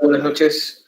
Buenas noches.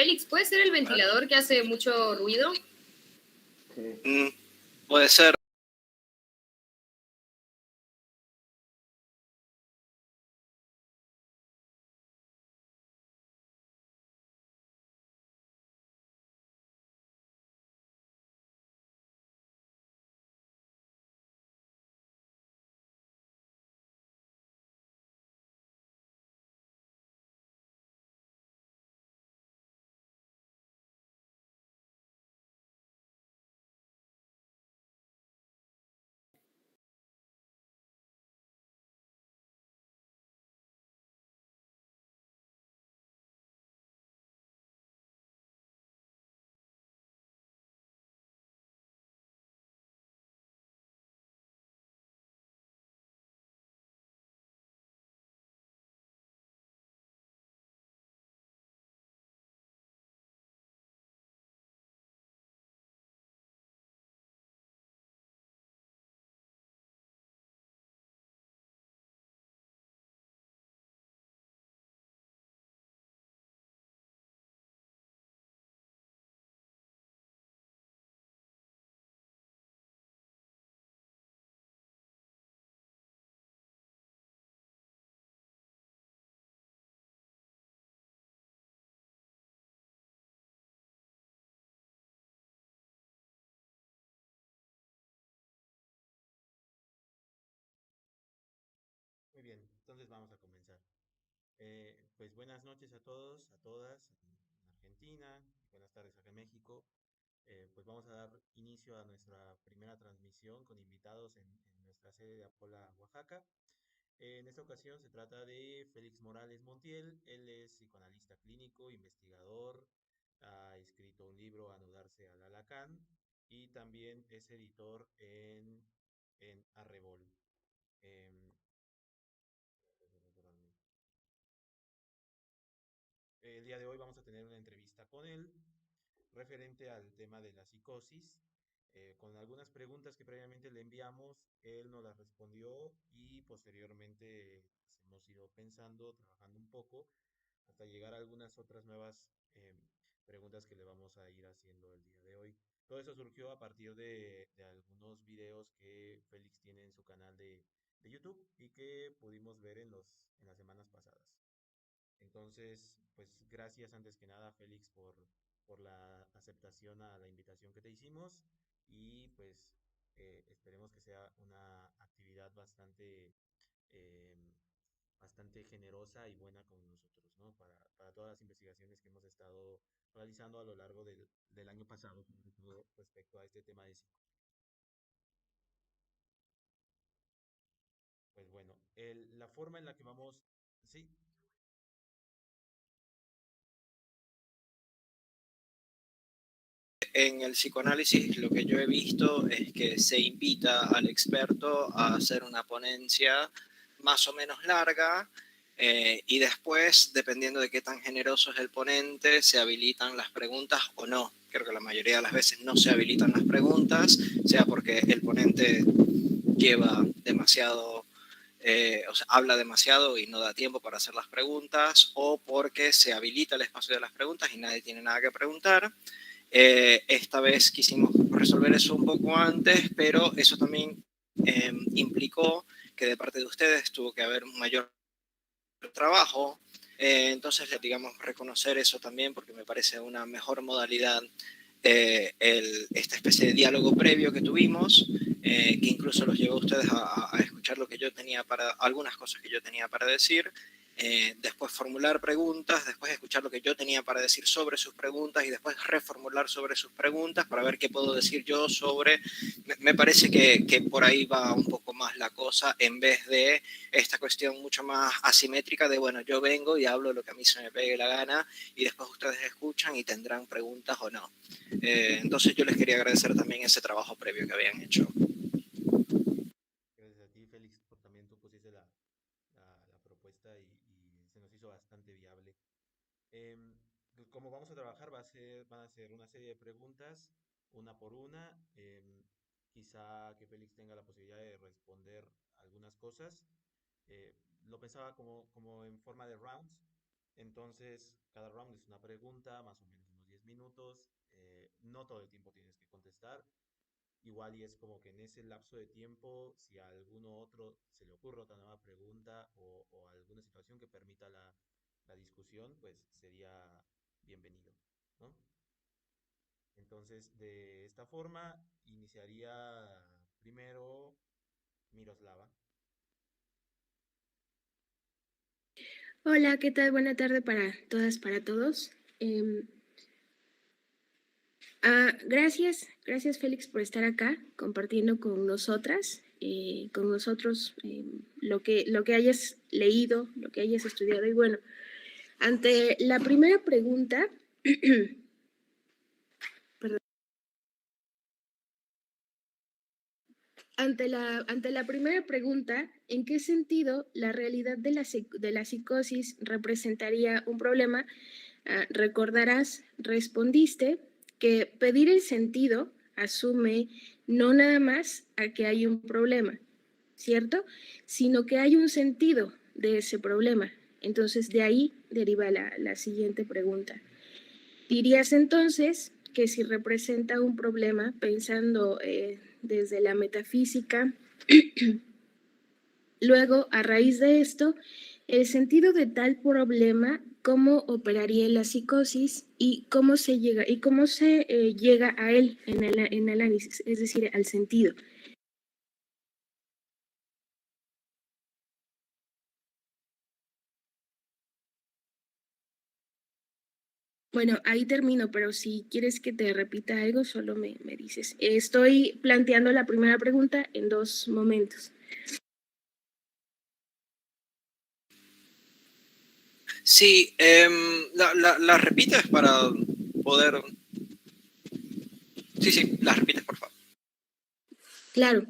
Félix, ¿puede ser el ventilador que hace mucho ruido? Puede ser. Muy bien, entonces vamos a comenzar. Pues buenas noches a todos, a todas en Argentina, y buenas tardes acá en México. Pues vamos a dar inicio a nuestra primera transmisión con invitados en nuestra sede de Apola, Oaxaca. En esta ocasión se trata de Félix Morales Montiel. Él es psicoanalista clínico, investigador, ha escrito un libro, Anudarse al Alacán, y también es editor en Arrebol. Em, El día de hoy vamos a tener una entrevista con él referente al tema de la psicosis, con algunas preguntas que previamente le enviamos, él nos las respondió y posteriormente pues, hemos ido pensando, trabajando un poco, hasta llegar a algunas otras nuevas preguntas que le vamos a ir haciendo el día de hoy. Todo eso surgió a partir de algunos videos que Félix tiene en su canal de YouTube y que pudimos ver en las semanas pasadas. Entonces, pues gracias antes que nada, Félix, por la aceptación a la invitación que te hicimos y pues esperemos que sea una actividad eh, bastante generosa y buena con nosotros, ¿no? Para todas las investigaciones que hemos estado realizando a lo largo del año pasado, sobre todo respecto a este tema de psicología. Pues bueno, la forma en la que vamos, sí. En el psicoanálisis lo que yo he visto es que se invita al experto a hacer una ponencia más o menos larga y después, dependiendo de qué tan generoso es el ponente, se habilitan las preguntas o no. Creo que la mayoría de las veces no se habilitan las preguntas, sea porque el ponente lleva demasiado, o sea, habla demasiado y no da tiempo para hacer las preguntas, o porque se habilita el espacio de las preguntas y nadie tiene nada que preguntar. Esta vez quisimos resolver eso un poco antes, pero eso también implicó que de parte de ustedes tuvo que haber un mayor trabajo. Entonces, digamos, reconocer eso también porque me parece una mejor modalidad esta especie de diálogo previo que tuvimos, que incluso los llevó a ustedes a escuchar lo que yo tenía para, algunas cosas que yo tenía para decir, después formular preguntas, después escuchar lo que yo tenía para decir sobre sus preguntas y después reformular sobre sus preguntas para ver qué puedo decir yo sobre. Me parece que por ahí va un poco más la cosa en vez de esta cuestión mucho más asimétrica de, bueno, yo vengo y hablo lo que a mí se me pegue la gana y después ustedes escuchan y tendrán preguntas o no. Entonces yo les quería agradecer también ese trabajo previo que habían hecho. Gracias a ti, Félix, por también tú pusiste la propuesta y se nos hizo bastante viable. Em, pues como vamos a trabajar, van a ser una serie de preguntas, una por una. Quizá que Félix tenga la posibilidad de responder algunas cosas. Lo pensaba como en forma de rounds. Entonces, cada round es una pregunta, más o 10 minutos, no todo el tiempo tienes que contestar. Igual y es como que en ese lapso de tiempo, si a alguno otro se le ocurre otra nueva pregunta o alguna situación que permita la discusión, pues sería bienvenido, ¿no? Entonces, de esta forma, iniciaría primero Miroslava. Hola, ¿qué tal? Buena tarde para todas, para todos. Gracias Félix por estar acá compartiendo con nosotras, con nosotros lo que hayas leído, lo que hayas estudiado. Y bueno, ante la primera pregunta, perdón. Ante la primera pregunta, ¿en qué sentido la realidad de la psicosis representaría un problema? Recordarás, respondiste que pedir el sentido asume no nada más a que hay un problema, ¿cierto? Sino que hay un sentido de ese problema. Entonces, de ahí deriva la siguiente pregunta. ¿Dirías entonces que si representa un problema, pensando desde la metafísica, luego, a raíz de esto, el sentido de tal problema, cómo operaría la psicosis y cómo se llega a él en análisis, es decir, al sentido? Bueno, ahí termino, pero si quieres que te repita algo, solo me dices. Estoy planteando la primera pregunta en dos momentos. Sí, la repites para poder... Sí, la repites, por favor. Claro.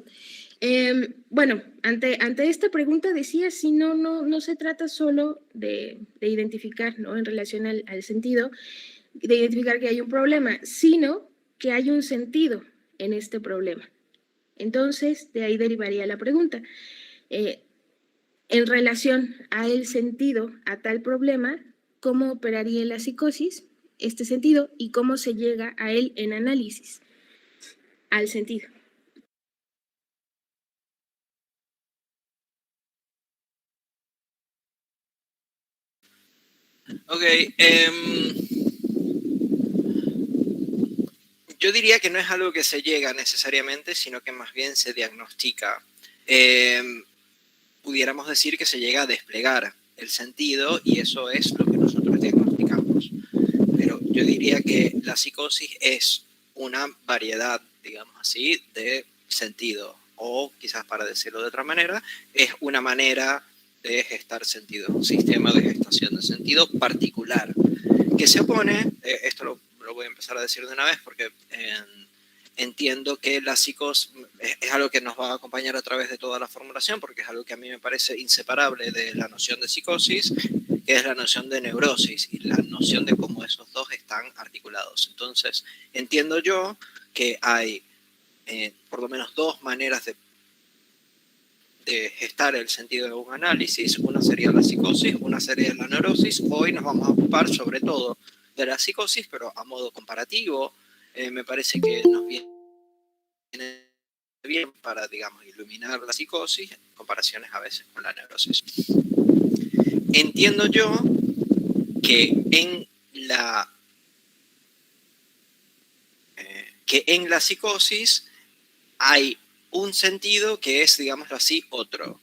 Bueno, ante esta pregunta decía, si no se trata solo de identificar, ¿no? En relación al sentido, de identificar que hay un problema, sino que hay un sentido en este problema. Entonces, de ahí derivaría la pregunta. En relación a el sentido, a tal problema, ¿cómo operaría la psicosis este sentido y cómo se llega a él en análisis? Al sentido. Ok, yo diría que no es algo que se llega necesariamente, sino que más bien se diagnostica. Pudiéramos decir que se llega a desplegar el sentido y eso es lo que nosotros diagnosticamos. Pero yo diría que la psicosis es una variedad, digamos así, de sentido. O quizás para decirlo de otra manera, es una manera de gestar sentido, un sistema de gestación de sentido particular, que se opone, esto lo voy a empezar a decir de una vez porque entiendo que la psicosis es algo que nos va a acompañar a través de toda la formulación, porque es algo que a mí me parece inseparable de la noción de psicosis, que es la noción de neurosis y la noción de cómo esos dos están articulados. Entonces, entiendo yo que hay por lo menos dos maneras de gestar el sentido de un análisis. Una sería la psicosis, una sería la neurosis. Hoy nos vamos a ocupar sobre todo de la psicosis, pero a modo comparativo. Me parece que nos viene bien para, digamos, iluminar la psicosis en comparaciones a veces con la neurosis. Entiendo yo que en la psicosis hay un sentido que es, digámoslo así, otro.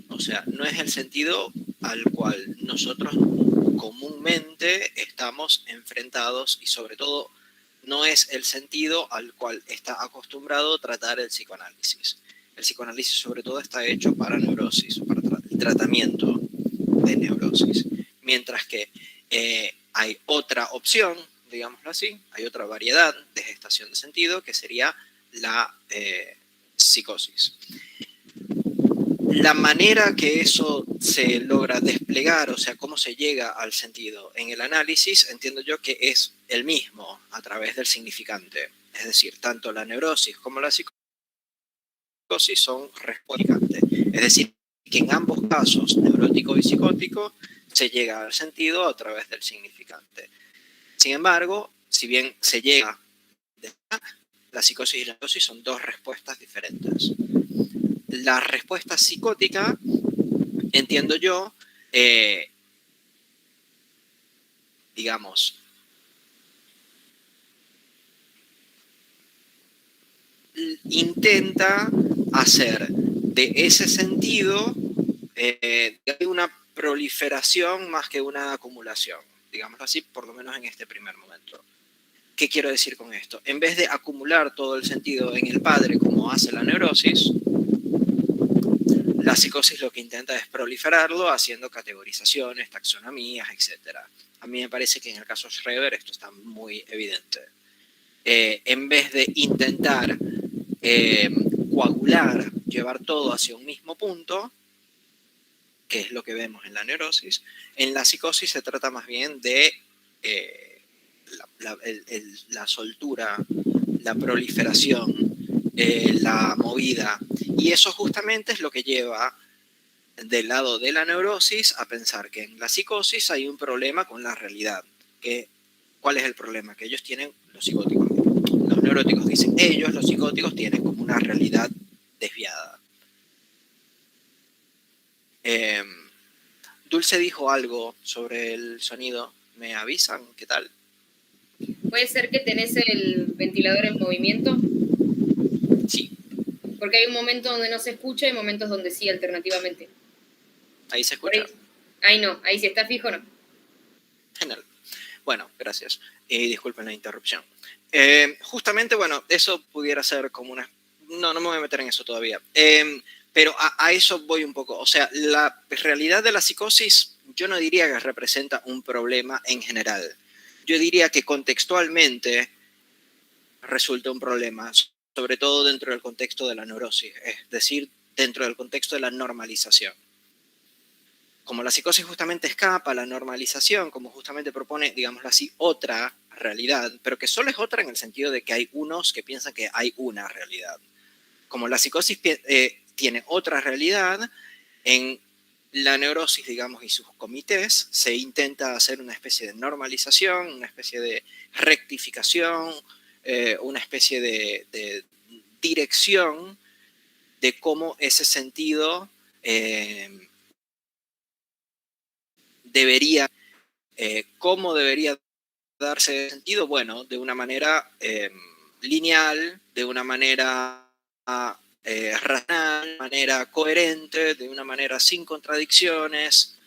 O sea, no es el sentido al cual nosotros comúnmente estamos enfrentados y sobre todo no es el sentido al cual está acostumbrado tratar el psicoanálisis. El psicoanálisis sobre todo está hecho para neurosis, para el tratamiento de neurosis. Mientras que hay otra opción, digámoslo así, hay otra variedad de gestación de sentido que sería la psicosis. La manera que eso se logra desplegar, o sea, cómo se llega al sentido en el análisis, entiendo yo que es el mismo a través del significante. Es decir, tanto la neurosis como la psicosis son respondientes. Es decir, que en ambos casos, neurótico y psicótico, se llega al sentido a través del significante. Sin embargo, si bien se llega, la psicosis y la neurosis son dos respuestas diferentes. La respuesta psicótica, entiendo yo, digamos, intenta hacer de ese sentido una proliferación más que una acumulación, digámoslo así, por lo menos en este primer momento. ¿Qué quiero decir con esto? En vez de acumular todo el sentido en el padre como hace la neurosis, la psicosis lo que intenta es proliferarlo haciendo categorizaciones, taxonomías, etc. A mí me parece que en el caso Schreber esto está muy evidente. En vez de intentar coagular, llevar todo hacia un mismo punto, que es lo que vemos en la neurosis, en la psicosis se trata más bien de la soltura, la proliferación, la movida. Y eso justamente es lo que lleva del lado de la neurosis a pensar que en la psicosis hay un problema con la realidad. ¿Cuál es el problema? Que ellos tienen, los psicóticos, los neuróticos dicen, ellos, los psicóticos, tienen como una realidad desviada. Dulce dijo algo sobre el sonido. ¿Me avisan? ¿Qué tal? ¿Puede ser que tenés el ventilador en movimiento? Sí. Porque hay un momento donde no se escucha y momentos donde sí, alternativamente. ¿Ahí se escucha? Ahí no, ahí sí está fijo, ¿no? Genial. Bueno, gracias. Disculpen la interrupción. Justamente, bueno, eso pudiera ser como una... No me voy a meter en eso todavía. Pero a eso voy un poco. O sea, la realidad de la psicosis, yo no diría que representa un problema en general. Yo diría que contextualmente resulta un problema, sobre todo dentro del contexto de la neurosis, es decir, dentro del contexto de la normalización. Como la psicosis justamente escapa a la normalización, como justamente propone, digámoslo así, otra realidad, pero que solo es otra en el sentido de que hay unos que piensan que hay una realidad. Como la psicosis tiene otra realidad, en la neurosis, digamos, y sus comités, se intenta hacer una especie de normalización, una especie de rectificación, una especie de dirección de cómo ese sentido cómo debería darse ese sentido. Bueno, de una manera lineal, de una manera racional, de una manera coherente, de una manera sin contradicciones.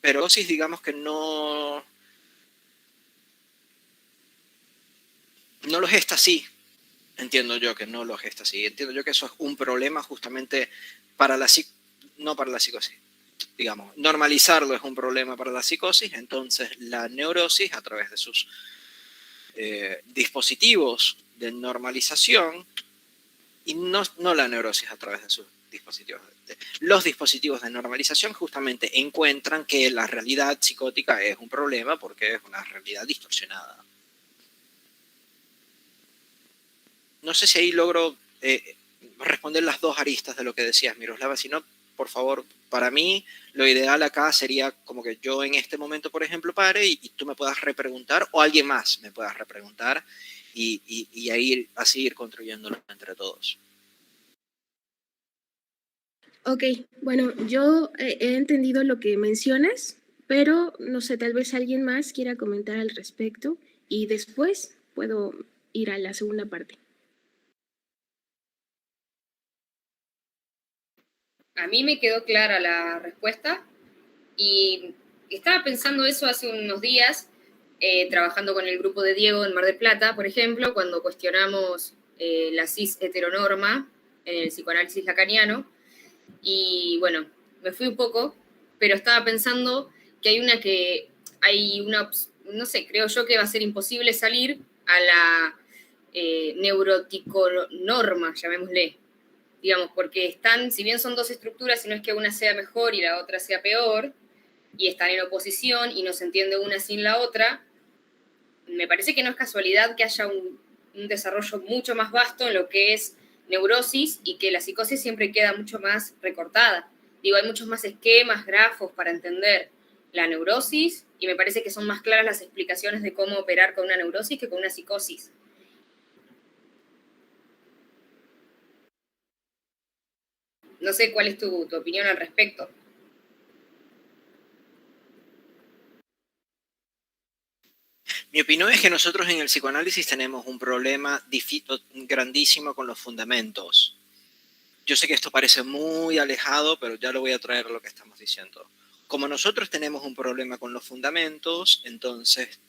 Pero sí, digamos que no lo gesta así. Entiendo yo que no lo gesta así. Entiendo yo que eso es un problema justamente para no para la psicosis. Digamos, normalizarlo es un problema para la psicosis, entonces la neurosis, a través de sus dispositivos de normalización, y no la neurosis a través de sus dispositivos. Los dispositivos de normalización justamente encuentran que la realidad psicótica es un problema porque es una realidad distorsionada. No sé si ahí logro responder las dos aristas de lo que decías, Miroslava, si no, por favor, para mí lo ideal acá sería como que yo en este momento, por ejemplo, pare y tú me puedas repreguntar o alguien más me pueda repreguntar y así ir construyéndolo entre todos. Ok, bueno, yo he entendido lo que mencionas, pero no sé, tal vez alguien más quiera comentar al respecto y después puedo ir a la segunda parte. A mí me quedó clara la respuesta y estaba pensando eso hace unos días, trabajando con el grupo de Diego en Mar del Plata, por ejemplo, cuando cuestionamos la cis heteronorma en el psicoanálisis lacaniano. Y bueno, me fui un poco, pero estaba pensando que hay una, no sé, creo yo que va a ser imposible salir a la neuroticonorma, llamémosle, digamos, porque están, si bien son dos estructuras, y no es que una sea mejor y la otra sea peor, y están en oposición y no se entiende una sin la otra, me parece que no es casualidad que haya un desarrollo mucho más vasto en lo que es neurosis y que la psicosis siempre queda mucho más recortada. Digo, hay muchos más esquemas, grafos para entender la neurosis y me parece que son más claras las explicaciones de cómo operar con una neurosis que con una psicosis. No sé cuál es tu opinión al respecto. Mi opinión es que nosotros en el psicoanálisis tenemos un problema grandísimo con los fundamentos. Yo sé que esto parece muy alejado, pero ya lo voy a traer a lo que estamos diciendo. Como nosotros tenemos un problema con los fundamentos, entonces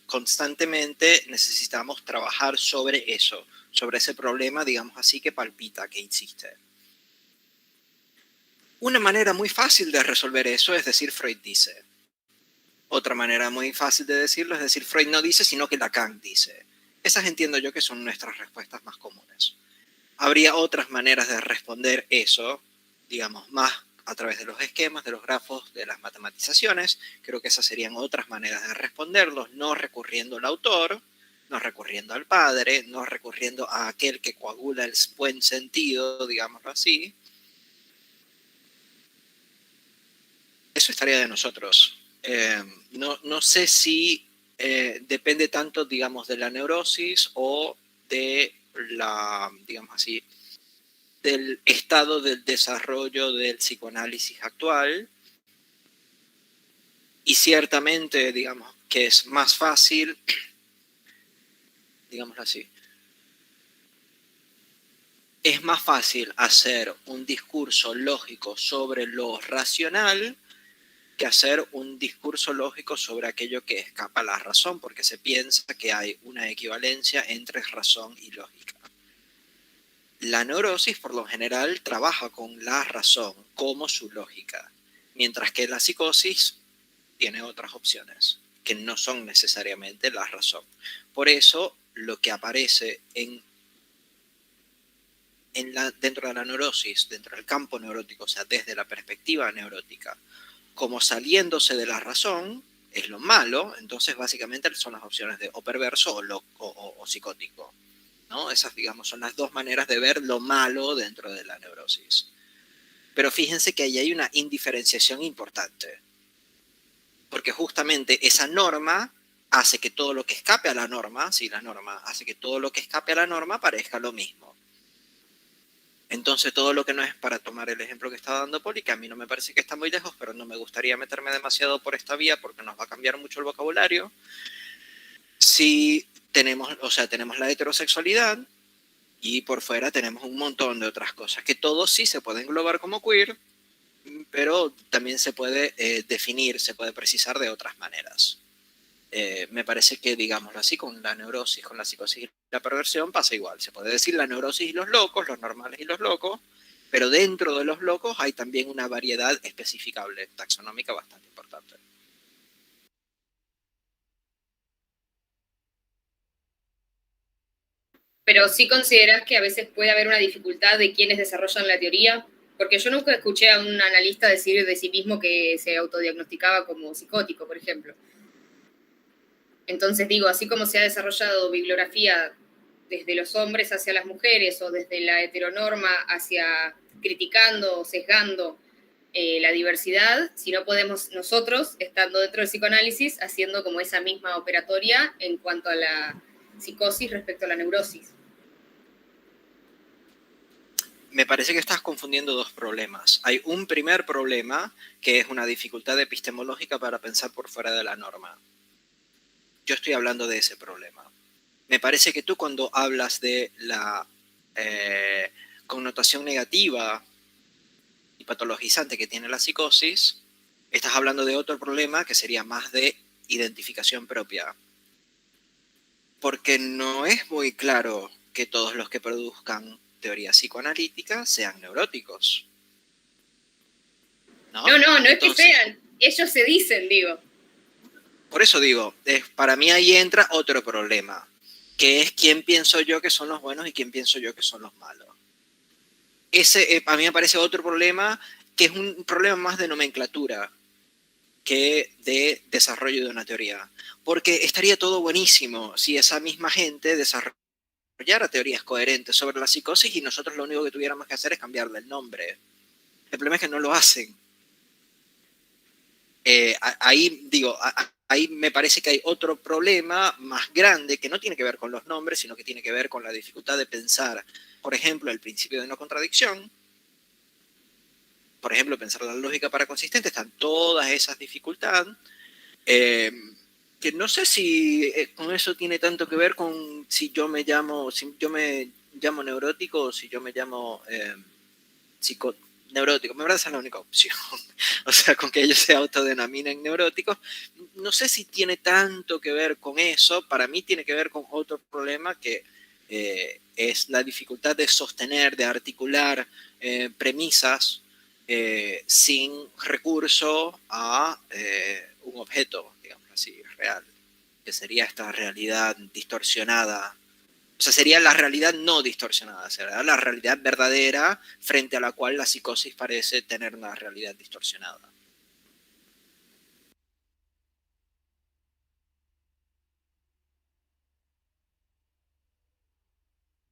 constantemente necesitamos trabajar sobre eso, sobre ese problema, digamos así, que palpita, que existe. Una manera muy fácil de resolver eso es decir Freud dice. Otra manera muy fácil de decirlo es decir Freud no dice, sino que Lacan dice. Esas entiendo yo que son nuestras respuestas más comunes. Habría otras maneras de responder eso, digamos, más a través de los esquemas, de los grafos, de las matematizaciones. Creo que esas serían otras maneras de responderlos, no recurriendo al autor, no recurriendo al padre, no recurriendo a aquel que coagula el buen sentido, digámoslo así. Eso estaría de nosotros. No sé si depende tanto, digamos, de la neurosis o de la, digamos así, del estado del desarrollo del psicoanálisis actual. Y ciertamente, digamos, que es más fácil, digámoslo así, es más fácil hacer un discurso lógico sobre lo racional que hacer un discurso lógico sobre aquello que escapa a la razón, porque se piensa que hay una equivalencia entre razón y lógica. La neurosis, por lo general, trabaja con la razón como su lógica, mientras que la psicosis tiene otras opciones, que no son necesariamente la razón. Por eso, lo que aparece dentro de la neurosis, dentro del campo neurótico, o sea, desde la perspectiva neurótica, como saliéndose de la razón, es lo malo, entonces básicamente son las opciones de o perverso o psicótico, ¿no? Esas, digamos, son las dos maneras de ver lo malo dentro de la neurosis. Pero fíjense que ahí hay una indiferenciación importante, porque justamente esa norma hace que todo lo que escape a la norma, sí, la norma hace que todo lo que escape a la norma parezca lo mismo. Entonces, todo lo que no es, para tomar el ejemplo que está dando Poli, que a mí no me parece que está muy lejos, pero no me gustaría meterme demasiado por esta vía porque nos va a cambiar mucho el vocabulario. Si tenemos, o sea, tenemos la heterosexualidad y por fuera tenemos un montón de otras cosas, que todo sí se puede englobar como queer, pero también se puede definir, se puede precisar de otras maneras. Me parece que, digámoslo así, con la neurosis, con la psicosis y la perversión pasa igual. Se puede decir la neurosis y los locos, los normales y los locos, pero dentro de los locos hay también una variedad especificable, taxonómica bastante importante. Pero sí considerás que a veces puede haber una dificultad de quienes desarrollan la teoría, porque yo nunca escuché a un analista decir de sí mismo que se autodiagnosticaba como psicótico, por ejemplo. Entonces digo, así como se ha desarrollado bibliografía desde los hombres hacia las mujeres o desde la heteronorma hacia criticando o sesgando la diversidad, si no podemos nosotros, estando dentro del psicoanálisis, haciendo como esa misma operatoria en cuanto a la psicosis respecto a la neurosis. Me parece que estás confundiendo dos problemas. Hay un primer problema que es una dificultad epistemológica para pensar por fuera de la norma. Yo estoy hablando de ese problema. Me parece que tú cuando hablas de la connotación negativa y patologizante que tiene la psicosis, estás hablando de otro problema que sería más de identificación propia. Porque no es muy claro que todos los que produzcan teoría psicoanalítica sean neuróticos. No es que sean, ellos se dicen, digo. Por eso digo, para mí ahí entra otro problema, que es quién pienso yo que son los buenos y quién pienso yo que son los malos. Ese a mí me parece otro problema, que es un problema más de nomenclatura que de desarrollo de una teoría. Porque estaría todo buenísimo si esa misma gente desarrollara teorías coherentes sobre la psicosis y nosotros lo único que tuviéramos que hacer es cambiarle el nombre. El problema es que no lo hacen. ahí digo, ahí me parece que hay otro problema más grande que no tiene que ver con los nombres, sino que tiene que ver con la dificultad de pensar, por ejemplo, el principio de no contradicción, por ejemplo, pensar la lógica para consistente, están todas esas dificultades, que no sé si con eso tiene tanto que ver con si yo me llamo neurótico o si yo me llamo neurótico. Me parece esa es la única opción. O sea, con que ellos se autodenominen neuróticos. No sé si tiene tanto que ver con eso. Para mí tiene que ver con otro problema que es la dificultad de sostener, de articular premisas sin recurso a un objeto, digamos así, real, que sería esta realidad distorsionada. O sea, sería la realidad no distorsionada, sería la realidad verdadera frente a la cual la psicosis parece tener una realidad distorsionada.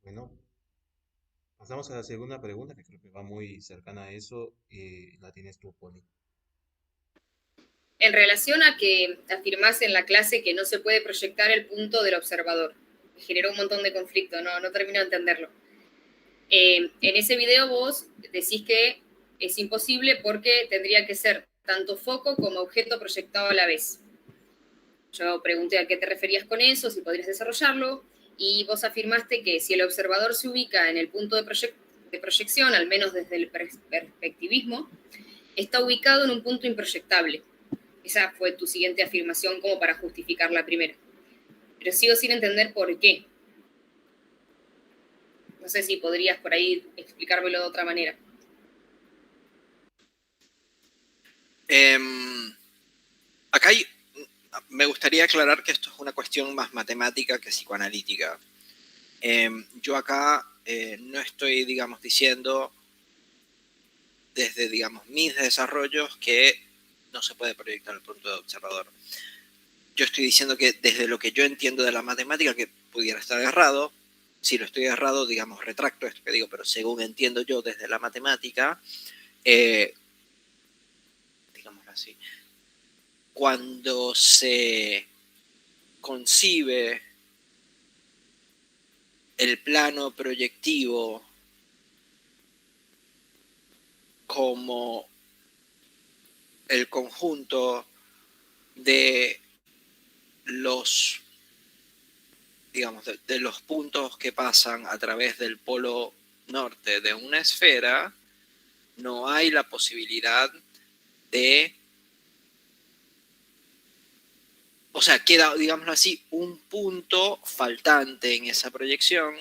Bueno, pasamos a la segunda pregunta, que creo que va muy cercana a eso. La tienes tú, Poli. En relación a que afirmás en la clase que no se puede proyectar el punto del observador, me generó un montón de conflicto, no termino de entenderlo. En ese video vos decís que es imposible porque tendría que ser tanto foco como objeto proyectado a la vez. Yo pregunté a qué te referías con eso, si podrías desarrollarlo, y vos afirmaste que si el observador se ubica en el punto de proyección, al menos desde el perspectivismo, está ubicado en un punto improyectable. Esa fue tu siguiente afirmación como para justificar la primera. Pero sigo sin entender por qué. No sé si podrías por ahí explicármelo de otra manera. Acá me gustaría aclarar que esto es una cuestión más matemática que psicoanalítica. Yo acá no estoy, digamos, diciendo desde, digamos, mis desarrollos que no se puede proyectar el punto de observador. Yo estoy diciendo que desde lo que yo entiendo de la matemática, que pudiera estar errado, si lo estoy errado, digamos, retracto esto que digo, pero según entiendo yo desde la matemática, digámoslo así, cuando se concibe el plano proyectivo como el conjunto de los, digamos, de los puntos que pasan a través del polo norte de una esfera, no hay la posibilidad de, o sea, queda, digámoslo así, un punto faltante en esa proyección,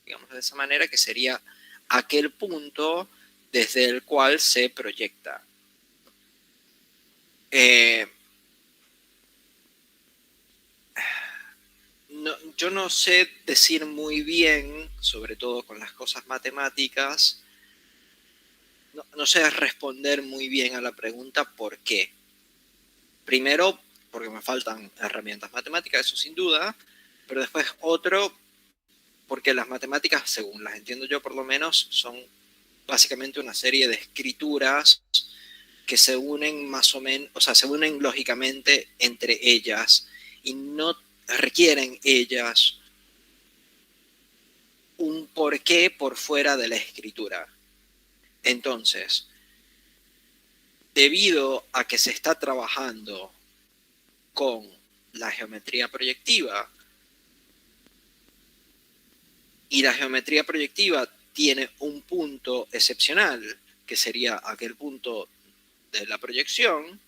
digamos de esa manera, que sería aquel punto desde el cual se proyecta. No, yo no sé decir muy bien, sobre todo con las cosas matemáticas, no sé responder muy bien a la pregunta por qué. Primero, porque me faltan herramientas matemáticas, eso sin duda, pero después otro, porque las matemáticas, según las entiendo yo por lo menos, son básicamente una serie de escrituras que se unen más o menos, o sea, se unen lógicamente entre ellas y no requieren ellas un porqué por fuera de la escritura. Entonces, debido a que se está trabajando con la geometría proyectiva y la geometría proyectiva tiene un punto excepcional, que sería aquel punto de la proyección,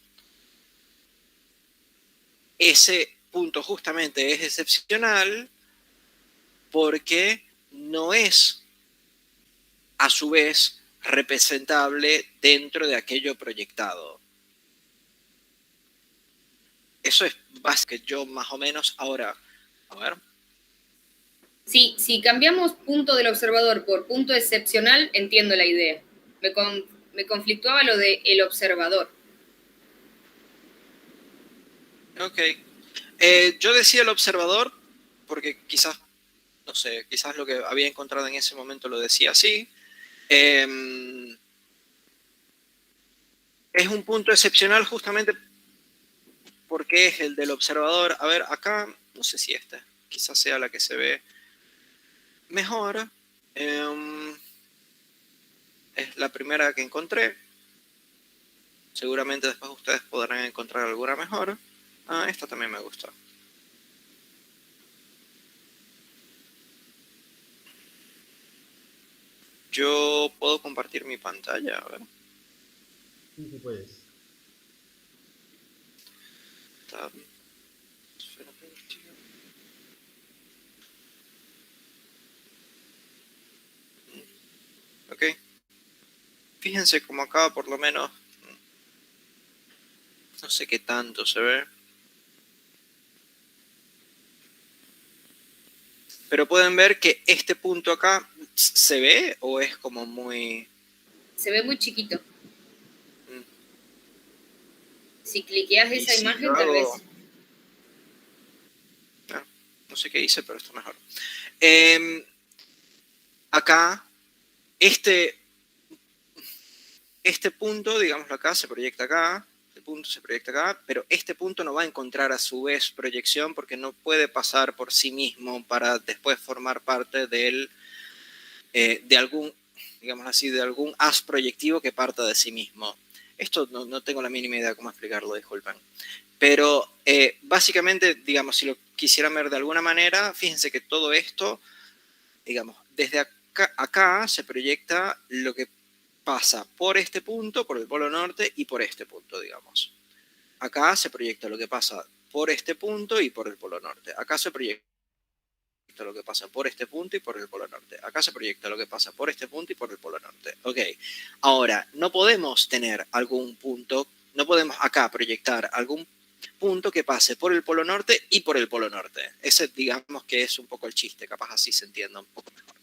ese punto justamente es excepcional porque no es a su vez representable dentro de aquello proyectado. Eso es básico que yo más o menos ahora, a ver. Sí, si cambiamos punto del observador por punto excepcional, entiendo la idea. Me conflictuaba lo de el observador. Ok. Yo decía el observador porque quizás, no sé, quizás lo que había encontrado en ese momento lo decía así. Es un punto excepcional justamente por qué es el del observador. A ver, acá, no sé si esta, quizás sea la que se ve mejor. Es la primera que encontré. Seguramente después ustedes podrán encontrar alguna mejor. Ah, esta también me gusta. Yo puedo compartir mi pantalla, a ver. Sí, sí puedes. Tab. Esfera proyectiva. Ok. Fíjense como acá por lo menos, no sé qué tanto se ve. Pero pueden ver que este punto acá se ve o es como muy... Se ve muy chiquito. Mm. Si cliqueas Y esa si imagen, lo tal vez. hago... No sé qué hice, pero está mejor. Acá, este punto, digámoslo acá, se proyecta acá. Este punto se proyecta acá, pero este punto no va a encontrar a su vez proyección porque no puede pasar por sí mismo para después formar parte de algún, digamos así, de algún haz proyectivo que parta de sí mismo. Esto no tengo la mínima idea de cómo explicarlo, disculpen. Pero básicamente, digamos, si lo quisieran ver de alguna manera, fíjense que todo esto, digamos, desde acá se proyecta lo que pasa por este punto, por el polo norte y por este punto, digamos. Acá se proyecta lo que pasa por este punto y por el polo norte. Acá se proyecta lo que pasa por este punto y por el polo norte. Acá se proyecta lo que pasa por este punto y por el polo norte. Ok, ahora, no podemos tener algún punto, no podemos acá proyectar algún punto que pase por el polo norte y por el polo norte. Ese, digamos que es un poco el chiste, capaz así se entienda un poco mejor.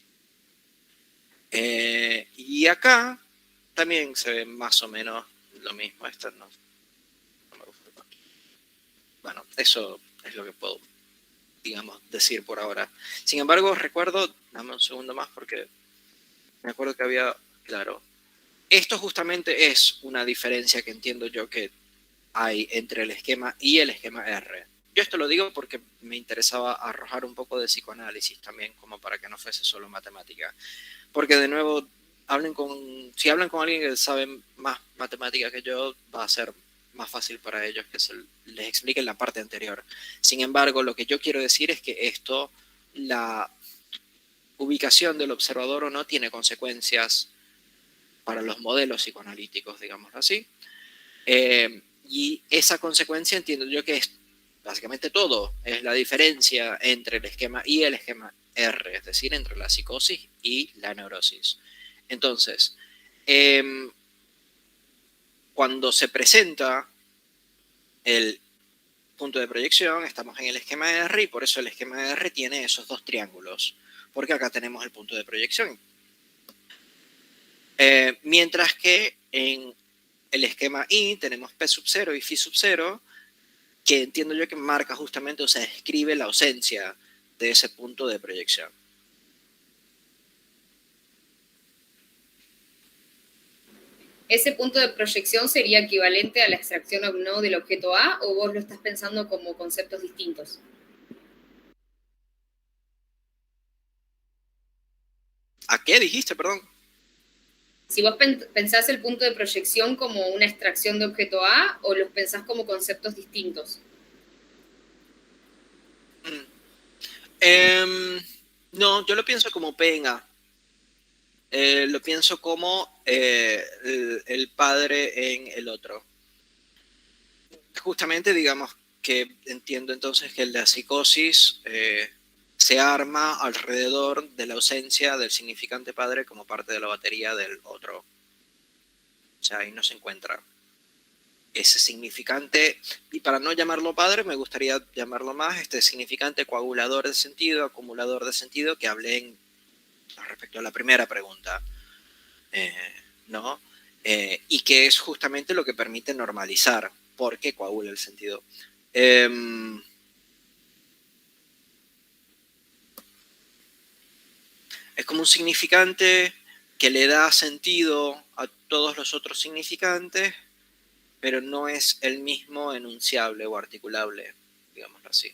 Y acá también se ve más o menos lo mismo. Esta no me gusta. Bueno, eso es lo que puedo, digamos, decir por ahora. Sin embargo, recuerdo, dame un segundo más porque me acuerdo que había, claro, esto justamente es una diferencia que entiendo yo que hay entre el esquema I y el esquema R. Yo esto lo digo porque me interesaba arrojar un poco de psicoanálisis también, como para que no fuese solo matemática. Porque de nuevo, si hablan con alguien que sabe más matemática que yo, va a ser más fácil para ellos que les expliquen la parte anterior. Sin embargo, lo que yo quiero decir es que esto, la ubicación del observador o no, tiene consecuencias para los modelos psicoanalíticos, digámoslo así. Y esa consecuencia entiendo yo que es básicamente todo, es la diferencia entre el esquema I y el esquema R, es decir, entre la psicosis y la neurosis. Entonces, cuando se presenta el punto de proyección, estamos en el esquema R y por eso el esquema R tiene esos dos triángulos, porque acá tenemos el punto de proyección. Mientras que en el esquema I tenemos P sub 0 y Phi sub 0, que entiendo yo que marca justamente, o sea, describe la ausencia de ese punto de proyección. ¿Ese punto de proyección sería equivalente a la extracción o no del objeto A o vos lo estás pensando como conceptos distintos? ¿A qué dijiste, perdón? Si vos pensás el punto de proyección como una extracción de objeto A o los pensás como conceptos distintos. No, yo lo pienso como P en A. Lo pienso como el padre en el otro. Justamente, digamos que entiendo entonces que la psicosis se arma alrededor de la ausencia del significante padre como parte de la batería del otro. O sea, ahí no se encuentra ese significante, y para no llamarlo padre, me gustaría llamarlo más este significante coagulador de sentido, acumulador de sentido, que hablé respecto a la primera pregunta, ¿no? Y que es justamente lo que permite normalizar por qué coagula el sentido. Es como un significante que le da sentido a todos los otros significantes pero no es el mismo enunciable o articulable, digámoslo así.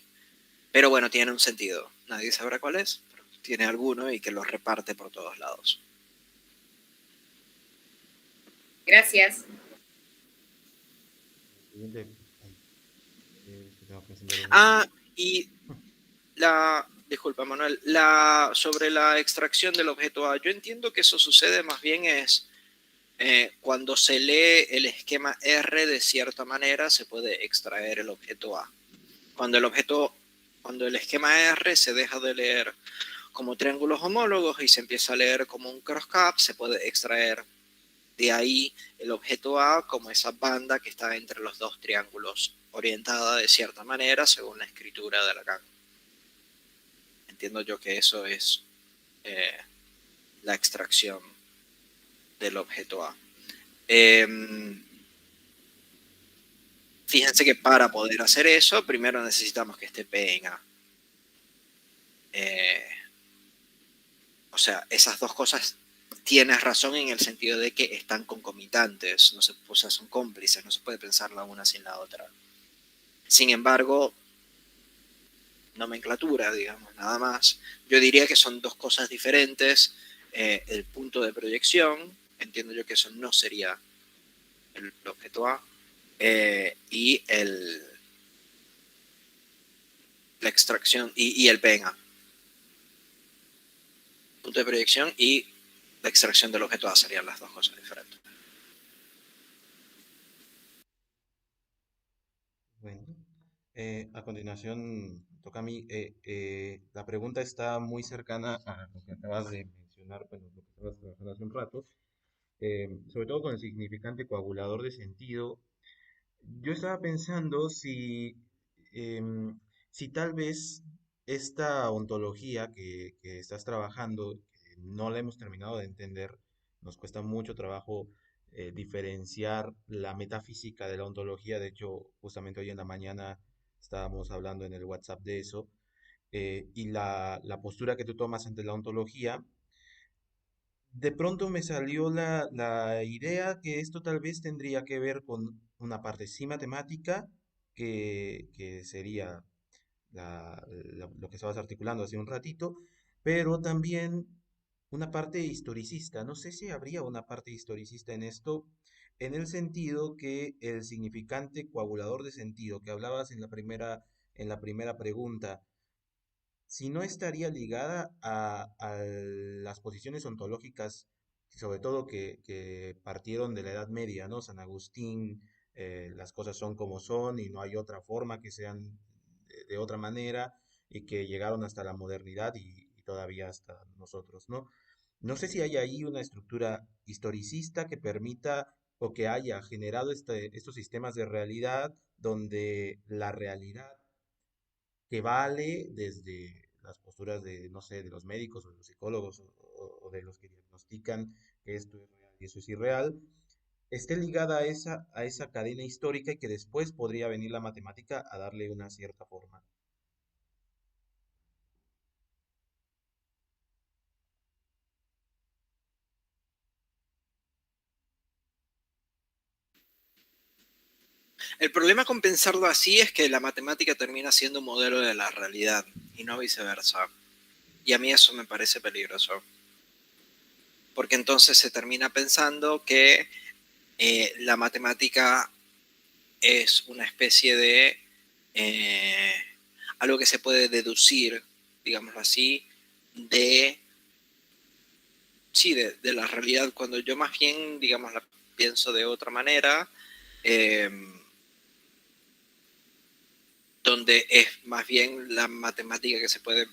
Pero bueno, tiene un sentido. Nadie sabrá cuál es, pero tiene alguno y que lo reparte por todos lados. Gracias. Siguiente. Ay, que tengo que encender un Ah, y disculpa Manuel, sobre la extracción del objeto A, yo entiendo que eso sucede más bien es cuando se lee el esquema R de cierta manera se puede extraer el objeto A. Cuando el esquema R se deja de leer como triángulos homólogos y se empieza a leer como un cross-cap, se puede extraer de ahí el objeto A como esa banda que está entre los dos triángulos, orientada de cierta manera según la escritura de Lacan. Entiendo yo que eso es la extracción del objeto A. Fíjense que para poder hacer eso, primero necesitamos que esté P en A. O sea, esas dos cosas tienes razón en el sentido de que están concomitantes, no se, o sea, son cómplices, no se puede pensar la una sin la otra. Sin embargo, nomenclatura, digamos, nada más. Yo diría que son dos cosas diferentes. El punto de proyección, entiendo yo que eso no sería el objeto A, y la extracción y el P en A. Punto de proyección y la extracción del objeto A serían las dos cosas diferentes. Bueno, a continuación toca a mí. La pregunta está muy cercana a lo que acabas de mencionar, bueno, lo que estabas trabajando hace un rato, sobre todo con el significante coagulador de sentido. Yo estaba pensando si tal vez esta ontología que estás trabajando, que no la hemos terminado de entender, nos cuesta mucho trabajo diferenciar la metafísica de la ontología. De hecho, justamente hoy en la mañana estábamos hablando en el WhatsApp de eso, y la postura que tú tomas ante la ontología. De pronto me salió la idea que esto tal vez tendría que ver con una parte sí matemática, que sería lo que estabas articulando hace un ratito, pero también una parte historicista. No sé si habría una parte historicista en esto, en el sentido que el significante coagulador de sentido que hablabas en la primera pregunta, si no estaría ligada a las posiciones ontológicas, sobre todo que partieron de la Edad Media, ¿no? San Agustín, las cosas son como son y no hay otra forma que sean de otra manera, y que llegaron hasta la modernidad y todavía hasta nosotros, ¿no? No sé si hay ahí una estructura historicista que permita o que haya generado estos sistemas de realidad donde la realidad que vale desde las posturas de, no sé, de los médicos o de los psicólogos o de los que diagnostican que esto es real y eso es irreal, esté ligada a esa cadena histórica, y que después podría venir la matemática a darle una cierta forma. El problema con pensarlo así es que la matemática termina siendo un modelo de la realidad y no viceversa. Y a mí eso me parece peligroso. Porque entonces se termina pensando que la matemática es una especie de eh, algo que se puede deducir, digámoslo así, de, sí, de la realidad, cuando yo más bien, digamos, la pienso de otra manera, eh, donde es más bien la matemática que se puede,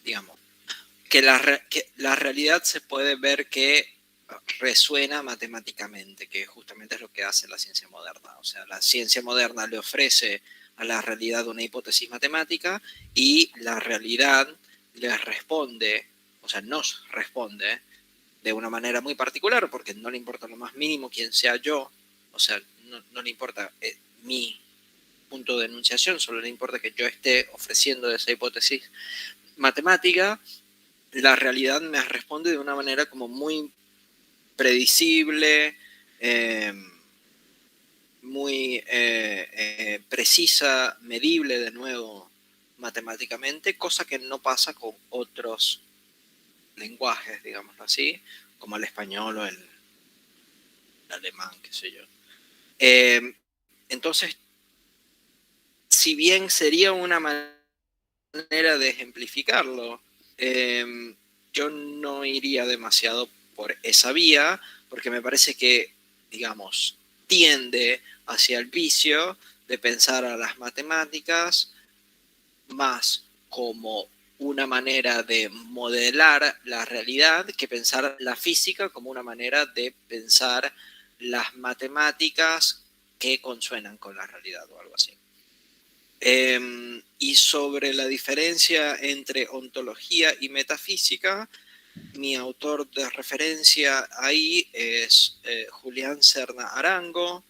digamos, que la realidad se puede ver que resuena matemáticamente, que justamente es lo que hace la ciencia moderna. O sea, la ciencia moderna le ofrece a la realidad una hipótesis matemática y la realidad le responde, o sea, nos responde de una manera muy particular, porque no le importa lo más mínimo quién sea yo, o sea, no le importa mi punto de enunciación, solo le importa que yo esté ofreciendo esa hipótesis matemática. La realidad me responde de una manera como muy predecible, eh, precisa, medible de nuevo matemáticamente, cosa que no pasa con otros lenguajes, digámoslo así, como el español o el alemán, qué sé yo. Entonces, si bien sería una manera de ejemplificarlo, yo no iría demasiado por esa vía, porque me parece que, digamos, tiende hacia el vicio de pensar a las matemáticas más como una manera de modelar la realidad que pensar la física como una manera de pensar las matemáticas que consuenan con la realidad o algo así. Y sobre la diferencia entre ontología y metafísica, mi autor de referencia ahí es Julián Serna Arango,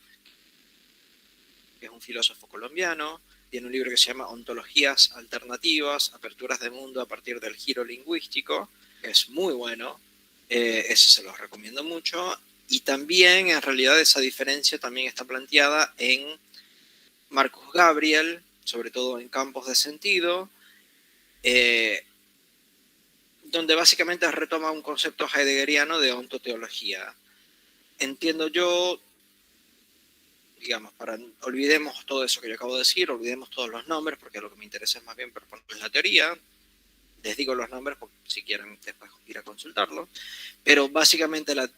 que es un filósofo colombiano. Tiene un libro que se llama Ontologías Alternativas, Aperturas de Mundo a partir del Giro Lingüístico, que es muy bueno. Eso se los recomiendo mucho. Y también, en realidad, esa diferencia también está planteada en Marcus Gabriel, sobre todo en Campos de Sentido, donde básicamente retoma un concepto heideggeriano de ontoteología. Entiendo yo, digamos, olvidemos todo eso que yo acabo de decir, olvidemos todos los nombres, porque lo que me interesa es más bien proponerles la teoría. Les digo los nombres porque si quieren después ir a consultarlo. Pero básicamente la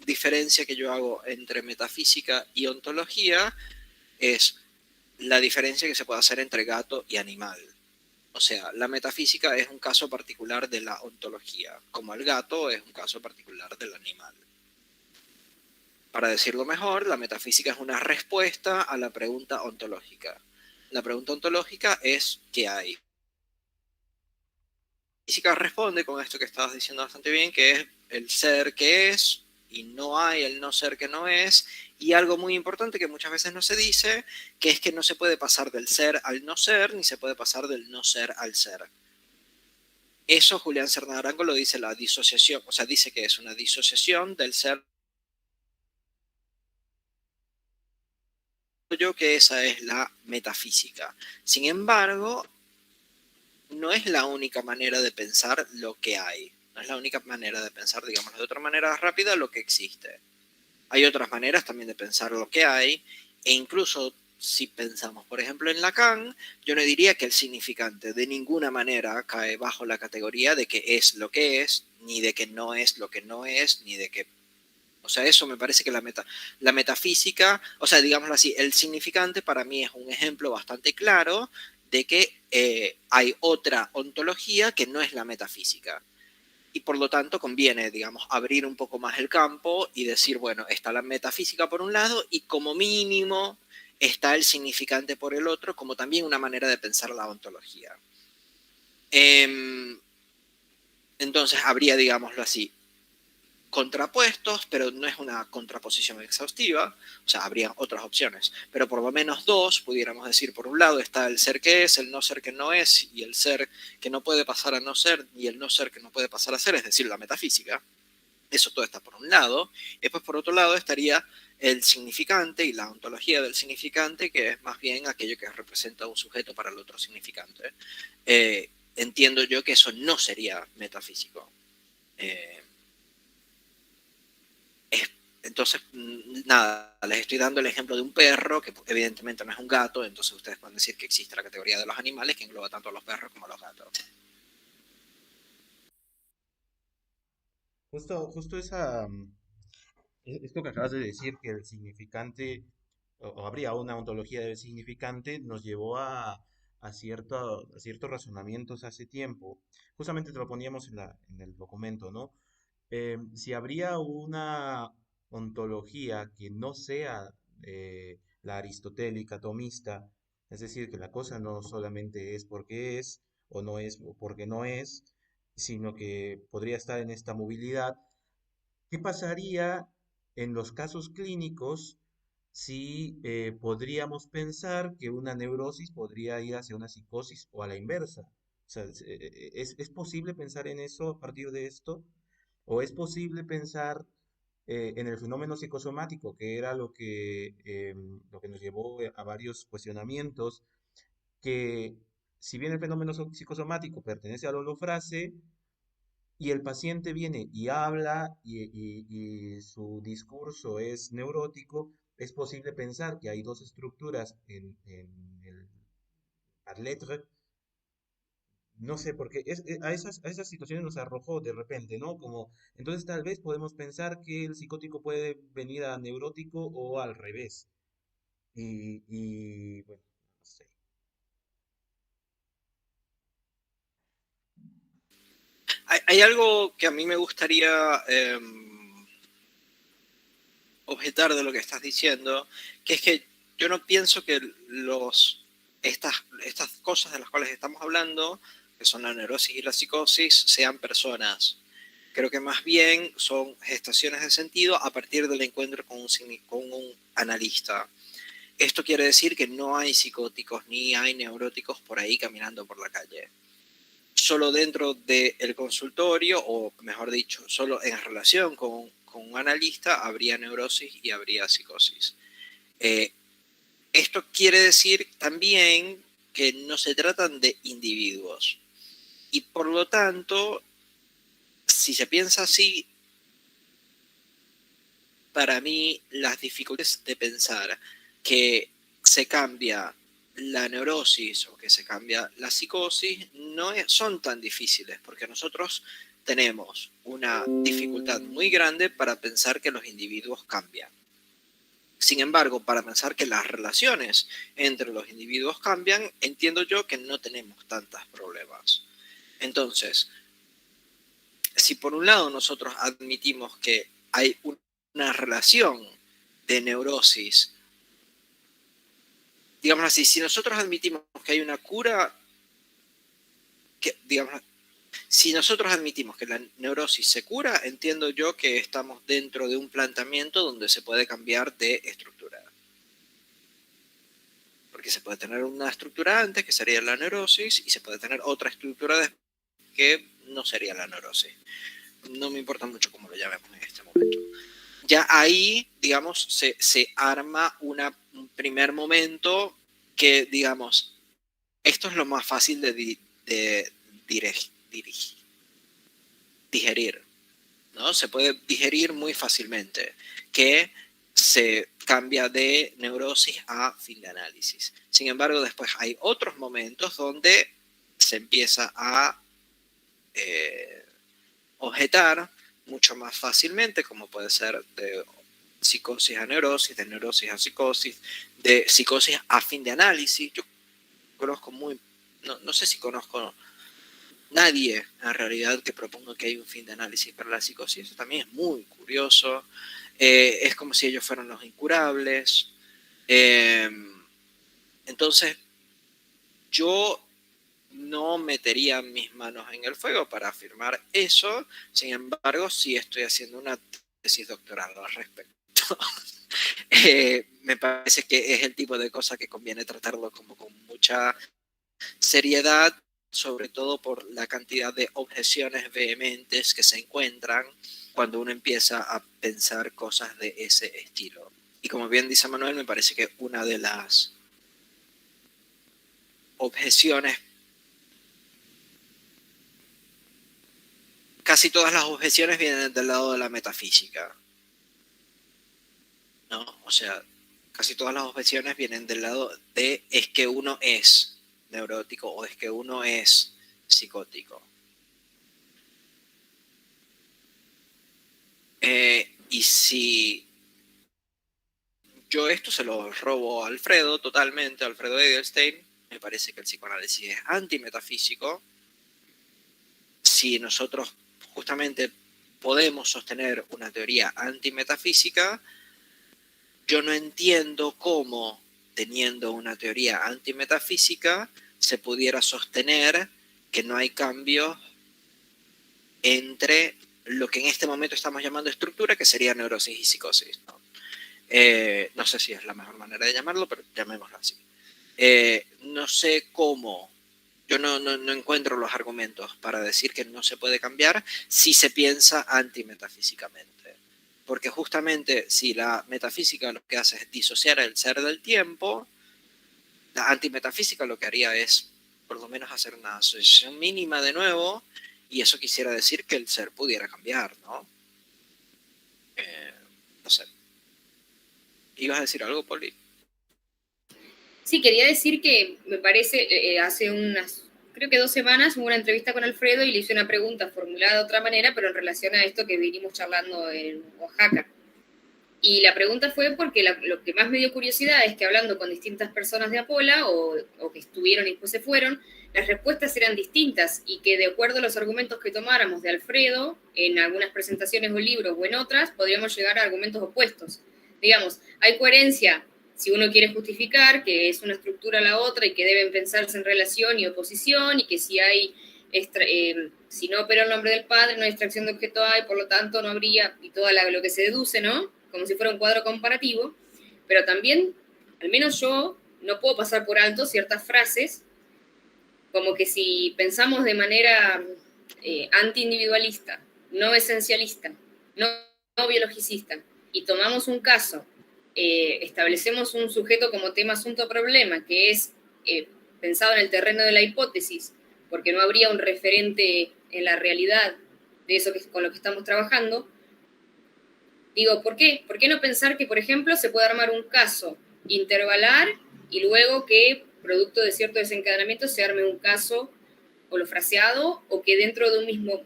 diferencia que yo hago entre metafísica y ontología es la diferencia que se puede hacer entre gato y animal. O sea, la metafísica es un caso particular de la ontología, como el gato es un caso particular del animal. Para decirlo mejor, la metafísica es una respuesta a la pregunta ontológica. La pregunta ontológica es ¿qué hay? La física responde con esto que estabas diciendo bastante bien, que es el ser que es, y no hay el no ser que no es, y algo muy importante que muchas veces no se dice, que es que no se puede pasar del ser al no ser, ni se puede pasar del no ser al ser. Eso Julián Serna Arango lo dice la disociación, o sea, dice que es una disociación del ser. Yo que esa es la metafísica. Sin embargo, no es la única manera de pensar lo que hay. No es la única manera de pensar, digamos, de otra manera rápida lo que existe. Hay otras maneras también de pensar lo que hay, e incluso si pensamos, por ejemplo, en Lacan, yo no diría que el significante de ninguna manera cae bajo la categoría de que es lo que es, ni de que no es lo que no es, ni de que... O sea, eso me parece que la metafísica, o sea, digámoslo así, el significante para mí es un ejemplo bastante claro de que hay otra ontología que no es la metafísica. Y por lo tanto conviene, digamos, abrir un poco más el campo y decir, bueno, está la metafísica por un lado y como mínimo está el significante por el otro, como también una manera de pensar la ontología. Entonces habría, digámoslo así, contrapuestos, pero no es una contraposición exhaustiva, o sea, habría otras opciones, pero por lo menos dos, pudiéramos decir, por un lado está el ser que es, el no ser que no es, y el ser que no puede pasar a no ser, y el no ser que no puede pasar a ser, es decir, la metafísica. Eso todo está por un lado. Después, por otro lado, estaría el significante y la ontología del significante, que es más bien aquello que representa un sujeto para el otro significante. Entiendo yo que eso no sería metafísico. Entonces, nada, les estoy dando el ejemplo de un perro, que evidentemente no es un gato, entonces ustedes pueden decir que existe la categoría de los animales, que engloba tanto a los perros como a los gatos. Justo esto que acabas de decir, que el significante, o habría una ontología del significante, nos llevó a ciertos razonamientos hace tiempo. Justamente te lo poníamos en el documento, ¿no? Si habría una ontología que no sea la aristotélica tomista, es decir, que la cosa no solamente es porque es o no es porque no es, sino que podría estar en esta movilidad. ¿Qué pasaría en los casos clínicos si podríamos pensar que una neurosis podría ir hacia una psicosis o a la inversa? O sea, ¿es posible pensar en eso a partir de esto? ¿O es posible pensar en el fenómeno psicosomático, que era lo que nos llevó a varios cuestionamientos, que si bien el fenómeno psicosomático pertenece a la holofrase, y el paciente viene y habla y su discurso es neurótico, es posible pensar que hay dos estructuras en el par lettre. No sé, porque a esas situaciones nos arrojó de repente, ¿no? Como, entonces tal vez podemos pensar que el psicótico puede venir a neurótico o al revés. Bueno, no sé. Hay algo que a mí me gustaría objetar de lo que estás diciendo, que es que yo no pienso que estas cosas de las cuales estamos hablando, que son la neurosis y la psicosis, sean personas. Creo que más bien son gestaciones de sentido a partir del encuentro con un analista. Esto quiere decir que no hay psicóticos ni hay neuróticos por ahí caminando por la calle. Solo dentro del consultorio, o mejor dicho, solo en relación con un analista, habría neurosis y habría psicosis. Esto quiere decir también que no se tratan de individuos. Y por lo tanto, si se piensa así, para mí las dificultades de pensar que se cambia la neurosis o que se cambia la psicosis no son tan difíciles, porque nosotros tenemos una dificultad muy grande para pensar que los individuos cambian. Sin embargo, para pensar que las relaciones entre los individuos cambian, entiendo yo que no tenemos tantos problemas. Entonces, si por un lado nosotros admitimos que hay una relación de neurosis, digamos así, si nosotros admitimos que hay una cura, si nosotros admitimos que la neurosis se cura, entiendo yo que estamos dentro de un planteamiento donde se puede cambiar de estructura. Porque se puede tener una estructura antes, que sería la neurosis, y se puede tener otra estructura después, que no sería la neurosis. No me importa mucho cómo lo llamemos en este momento. Ya ahí, digamos, se arma un primer momento que, digamos, esto es lo más fácil de digerir, ¿no? Se puede digerir muy fácilmente, que se cambia de neurosis a fin de análisis. Sin embargo, después hay otros momentos donde se empieza a objetar mucho más fácilmente, como puede ser de psicosis a neurosis, de neurosis a psicosis, de psicosis a fin de análisis. Yo conozco no sé si conozco nadie en realidad que proponga que hay un fin de análisis para la psicosis. Eso también es muy curioso. Es como si ellos fueran los incurables. Entonces, yo no metería mis manos en el fuego para afirmar eso. Sin embargo, sí estoy haciendo una tesis doctoral al respecto. Me parece que es el tipo de cosa que conviene tratarlo como con mucha seriedad, sobre todo por la cantidad de objeciones vehementes que se encuentran cuando uno empieza a pensar cosas de ese estilo. Y como bien dice Manuel, me parece que una de las objeciones, casi todas las objeciones vienen del lado de la metafísica, ¿no? O sea, casi todas las objeciones vienen del lado de es que uno es neurótico o es que uno es psicótico. Y si yo esto se lo robo a Alfredo totalmente, a Alfredo Edelstein, me parece que el psicoanálisis es antimetafísico. Si nosotros justamente podemos sostener una teoría antimetafísica, yo no entiendo cómo, teniendo una teoría antimetafísica, se pudiera sostener que no hay cambios entre lo que en este momento estamos llamando estructura, que sería neurosis y psicosis, ¿no? No sé si es la mejor manera de llamarlo, pero llamémoslo así. No sé cómo, yo no encuentro los argumentos para decir que no se puede cambiar si se piensa antimetafísicamente. porque justamente si la metafísica lo que hace es disociar el ser del tiempo, la antimetafísica lo que haría es por lo menos hacer una asociación mínima de nuevo, y eso quisiera decir que el ser pudiera cambiar, ¿no? No sé. ¿Ibas a decir algo, Poli? Sí, quería decir que me parece, hace creo que 2 semanas hubo una entrevista con Alfredo y le hice una pregunta formulada de otra manera, pero en relación a esto que vinimos charlando en Oaxaca. Y la pregunta fue porque lo que más me dio curiosidad es que hablando con distintas personas de Apola o que estuvieron y después se fueron, las respuestas eran distintas y que de acuerdo a los argumentos que tomáramos de Alfredo, en algunas presentaciones o libros o en otras, podríamos llegar a argumentos opuestos. Digamos, hay coherencia si uno quiere justificar que es una estructura a la otra y que deben pensarse en relación y oposición y que si hay si no opera el nombre del padre, no hay extracción de objeto A y por lo tanto no habría, y todo lo que se deduce, ¿no? Como si fuera un cuadro comparativo, pero también, al menos yo, no puedo pasar por alto ciertas frases, como que si pensamos de manera anti-individualista, no esencialista, no, no biologicista, y tomamos un caso, establecemos un sujeto como tema, asunto, problema, que es pensado en el terreno de la hipótesis, porque no habría un referente en la realidad de eso con lo que estamos trabajando. Digo, ¿por qué? ¿Por qué no pensar que, por ejemplo, se puede armar un caso intervalar y luego que, producto de cierto desencadenamiento, se arme un caso holofraseado o que dentro de un mismo,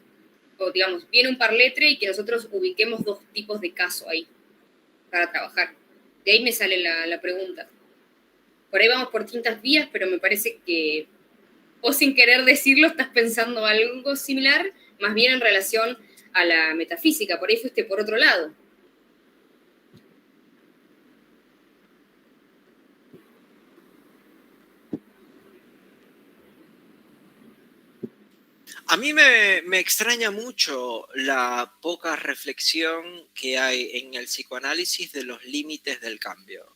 o digamos, viene un parletre y que nosotros ubiquemos 2 tipos de caso ahí para trabajar? De ahí me sale la pregunta. Por ahí vamos por distintas vías, pero me parece que, o sin querer decirlo, estás pensando algo similar, más bien en relación a la metafísica. Por ahí fuiste por otro lado. A mí me extraña mucho la poca reflexión que hay en el psicoanálisis de los límites del cambio.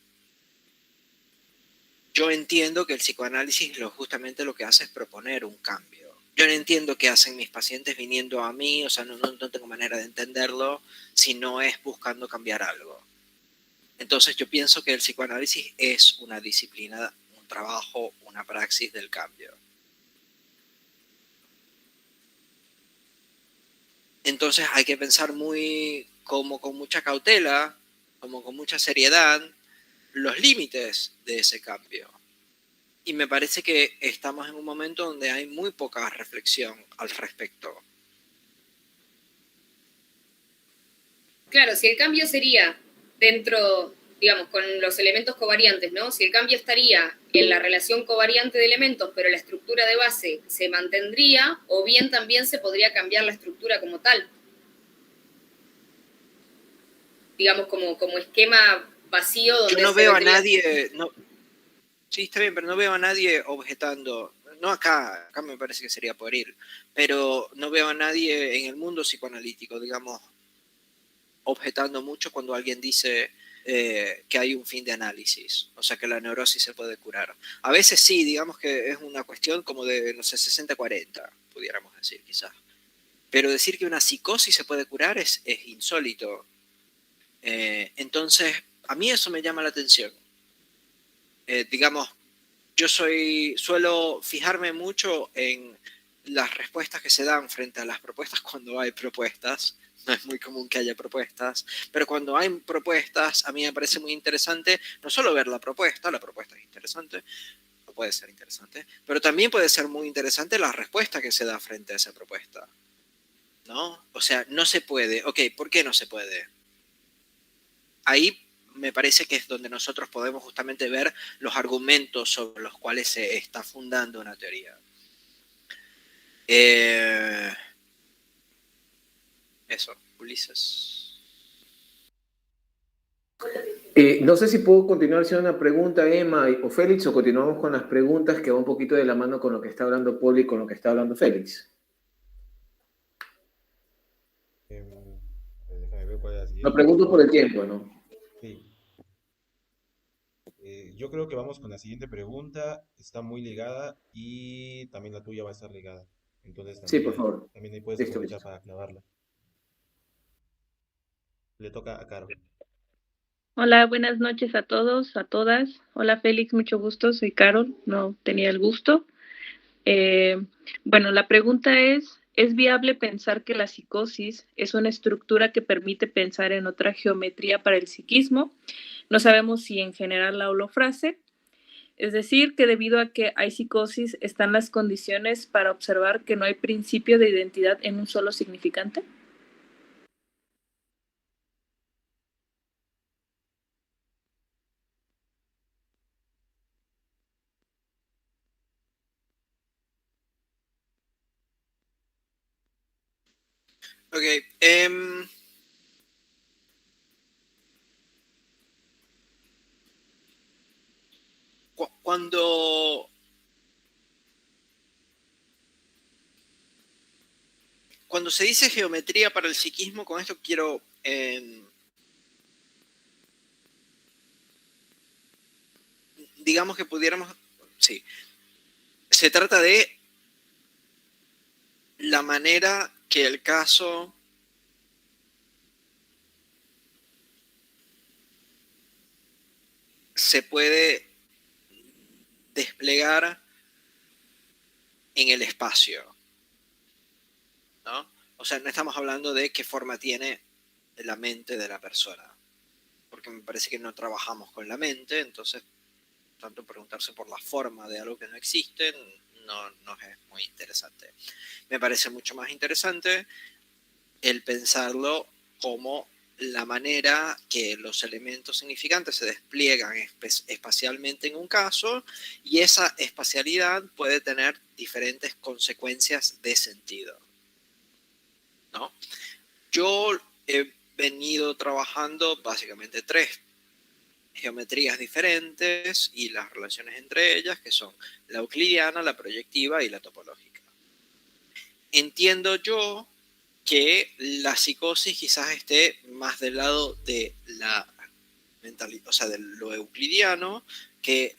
Yo entiendo que el psicoanálisis justamente lo que hace es proponer un cambio. Yo no entiendo qué hacen mis pacientes viniendo a mí, o sea, no tengo manera de entenderlo si no es buscando cambiar algo. Entonces yo pienso que el psicoanálisis es una disciplina, un trabajo, una praxis del cambio. Entonces hay que pensar como con mucha cautela, como con mucha seriedad, los límites de ese cambio. Y me parece que estamos en un momento donde hay muy poca reflexión al respecto. Claro, si el cambio sería dentro, digamos, con los elementos covariantes, ¿no? Si el cambio estaría en la relación covariante de elementos, pero la estructura de base se mantendría, o bien también se podría cambiar la estructura como tal. Digamos, como esquema vacío donde yo no veo a nadie, sí, está bien, pero no veo a nadie objetando, no acá me parece que sería pueril, pero no veo a nadie en el mundo psicoanalítico, digamos, objetando mucho cuando alguien dice que hay un fin de análisis, o sea, que la neurosis se puede curar. A veces sí, digamos que es una cuestión como de, no sé, 60-40, pudiéramos decir quizás. Pero decir que una psicosis se puede curar es insólito. Entonces, a mí eso me llama la atención. Digamos, yo suelo fijarme mucho en las respuestas que se dan frente a las propuestas cuando hay propuestas. No es muy común que haya propuestas, pero cuando hay propuestas, a mí me parece muy interesante no solo ver la propuesta es interesante, o puede ser interesante, pero también puede ser muy interesante la respuesta que se da frente a esa propuesta, ¿no? O sea, no se puede. Ok, ¿por qué no se puede? Ahí me parece que es donde nosotros podemos justamente ver los argumentos sobre los cuales se está fundando una teoría. Eso, Ulises. No sé si puedo continuar haciendo una pregunta, Emma o Félix, o continuamos con las preguntas que va un poquito de la mano con lo que está hablando Poli y con lo que está hablando Félix. Déjame ver cuál es la Lo siguiente. pregunto por el tiempo, ¿no? Sí. Yo creo que vamos con la siguiente pregunta. Está muy ligada y también la tuya va a estar ligada. Entonces Sí, por favor. también ahí puedes Listo, aprovechar listo. para clavarla. Le toca a Caro. Hola, buenas noches a todos, a todas. Hola Félix, mucho gusto, soy Carol, no tenía el gusto. Eh, bueno, la pregunta ¿es viable pensar que la psicosis es una estructura que permite pensar en otra geometría para el psiquismo? No sabemos si en general la holofrase, es decir, que debido a que hay psicosis están las condiciones para observar que no hay principio de identidad en un solo significante. Ok, cuando, cuando se dice geometría para el psiquismo, con esto quiero digamos que pudiéramos, sí, se trata de la manera que el caso se puede desplegar en el espacio, ¿no? O sea, no estamos hablando de qué forma tiene la mente de la persona, porque me parece que no trabajamos con la mente, entonces tanto preguntarse por la forma de algo que no existe no es muy interesante. Me parece mucho más interesante el pensarlo como la manera que los elementos significantes se despliegan espacialmente en un caso, y esa espacialidad puede tener diferentes consecuencias de sentido, ¿no? Yo he venido trabajando básicamente tres geometrías diferentes y las relaciones entre ellas, que son la euclidiana, la proyectiva y la topológica. Entiendo yo que la psicosis quizás esté más del lado de la mentalidad, o sea, de lo euclidiano, que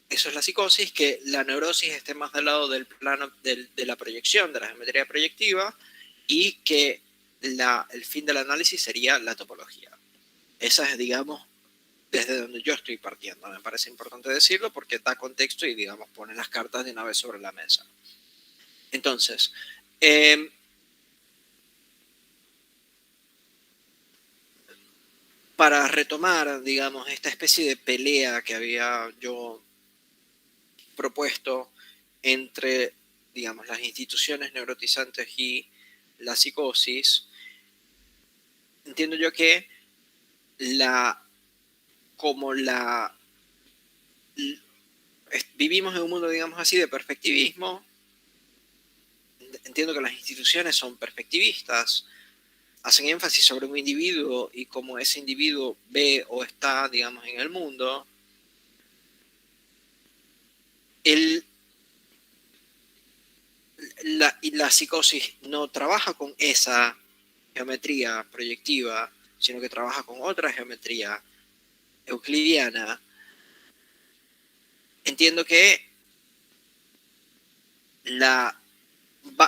eso es la psicosis, que la neurosis esté más del lado del plano de la proyección, de la geometría proyectiva, y que el fin del análisis sería la topología. Esa es, digamos, desde donde yo estoy partiendo. Me parece importante decirlo porque da contexto y, digamos, pone las cartas de una vez sobre la mesa. Entonces, para retomar, digamos, esta especie de pelea que había yo propuesto entre, digamos, las instituciones neurotizantes y la psicosis, entiendo yo que como vivimos en un mundo, digamos así, de perspectivismo, entiendo que las instituciones son perspectivistas, hacen énfasis sobre un individuo y cómo ese individuo ve o está, digamos, en el mundo. La psicosis no trabaja con esa geometría proyectiva, sino que trabaja con otra geometría euclidiana. Entiendo que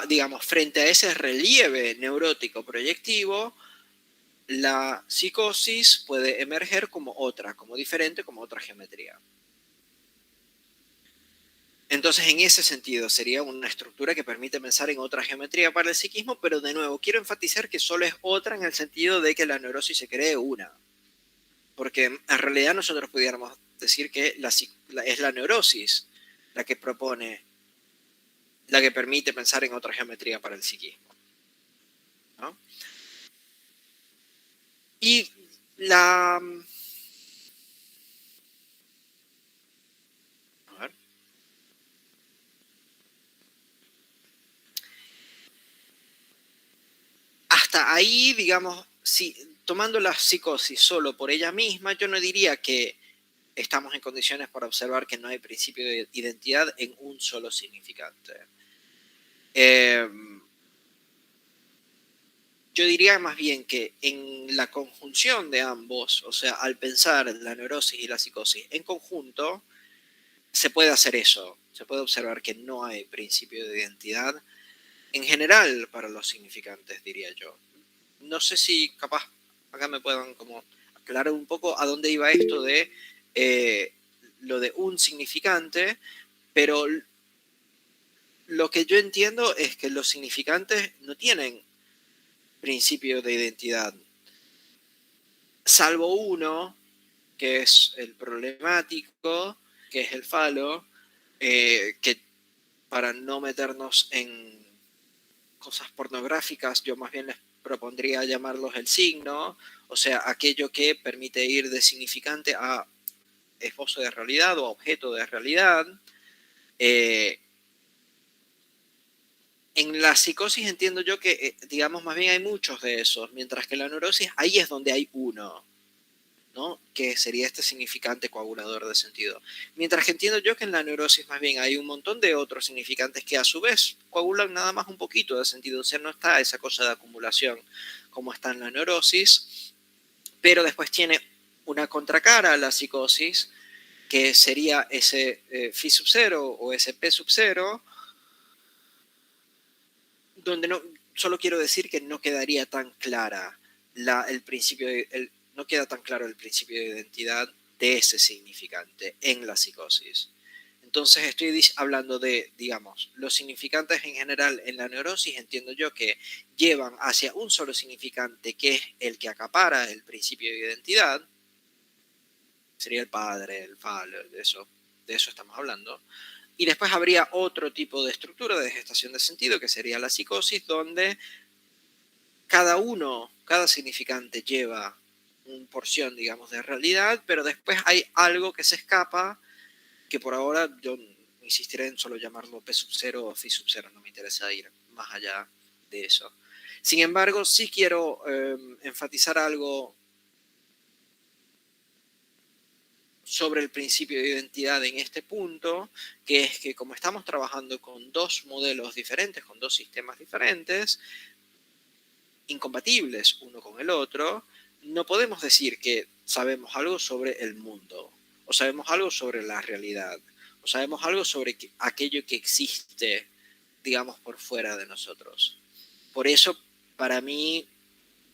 digamos, frente a ese relieve neurótico proyectivo, la psicosis puede emerger como otra, como diferente, como otra geometría. Entonces, en ese sentido, sería una estructura que permite pensar en otra geometría para el psiquismo, pero de nuevo, quiero enfatizar que solo es otra en el sentido de que la neurosis se cree una. Porque en realidad nosotros pudiéramos decir que es la neurosis la que propone, la que permite pensar en otra geometría para el psiquismo, ¿no? Y a ver. Hasta ahí, digamos, si, tomando la psicosis solo por ella misma, yo no diría que estamos en condiciones para observar que no hay principio de identidad en un solo significante. Yo diría más bien que en la conjunción de ambos, o sea, al pensar la neurosis y la psicosis en conjunto, se puede hacer eso. Se puede observar que no hay principio de identidad en general para los significantes, diría yo. no sé si capaz acá me puedan como aclarar un poco a dónde iba esto de lo de un significante, pero lo que yo entiendo es que los significantes no tienen principio de identidad, salvo uno, que es el problemático, que es el falo, que para no meternos en cosas pornográficas, yo más bien les propondría llamarlos el signo, o sea, aquello que permite ir de significante a esbozo de realidad o objeto de realidad. En la psicosis entiendo yo que, digamos, más bien hay muchos de esos, mientras que en la neurosis ahí es donde hay uno, ¿no? Que sería este significante coagulador de sentido. Mientras que entiendo yo que en la neurosis más bien hay un montón de otros significantes que a su vez coagulan nada más un poquito de sentido, o sea, no está esa cosa de acumulación como está en la neurosis, pero después tiene una contracara a la psicosis, que sería ese phi sub 0 o ese p sub 0, donde no, solo quiero decir que no quedaría tan clara el principio, no queda tan claro el principio de identidad de ese significante en la psicosis. Entonces estoy hablando de, digamos, los significantes en general en la neurosis, entiendo yo que llevan hacia un solo significante que es el que acapara el principio de identidad, sería el padre, el falo, de eso estamos hablando. Y después habría otro tipo de estructura de gestación de sentido, que sería la psicosis, donde cada significante lleva una porción, digamos, de realidad, pero después hay algo que se escapa, que por ahora yo insistiré en solo llamarlo P sub 0 o phi sub 0, no me interesa ir más allá de eso. Sin embargo, sí quiero enfatizar algo sobre el principio de identidad en este punto, que es que como estamos trabajando con dos modelos diferentes, con dos sistemas diferentes, incompatibles uno con el otro, no podemos decir que sabemos algo sobre el mundo, o sabemos algo sobre la realidad, o sabemos algo sobre aquello que existe, digamos, por fuera de nosotros. Por eso, para mí,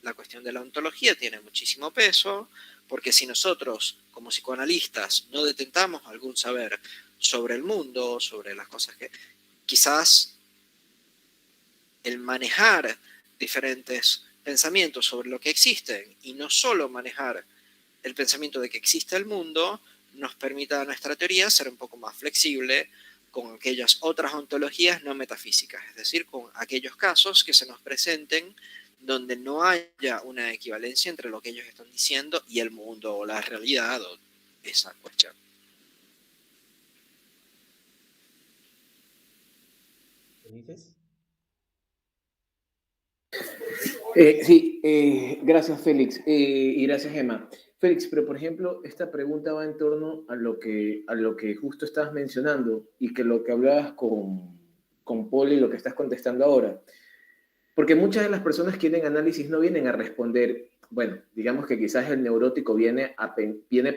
la cuestión de la ontología tiene muchísimo peso, porque si nosotros, como psicoanalistas, no detentamos algún saber sobre el mundo, sobre las cosas que quizás el manejar diferentes pensamientos sobre lo que existen y no solo manejar el pensamiento de que existe el mundo, nos permita a nuestra teoría ser un poco más flexible con aquellas otras ontologías no metafísicas, es decir, con aquellos casos que se nos presenten donde no haya una equivalencia entre lo que ellos están diciendo y el mundo o la realidad o esa cuestión. ¿Felices? Sí, gracias Félix y gracias Emma. Félix, pero por ejemplo, esta pregunta va en torno a lo que justo estabas mencionando y que lo que hablabas con Paul y lo que estás contestando ahora. Porque muchas de las personas que tienen análisis no vienen a responder, bueno, digamos que quizás el neurótico viene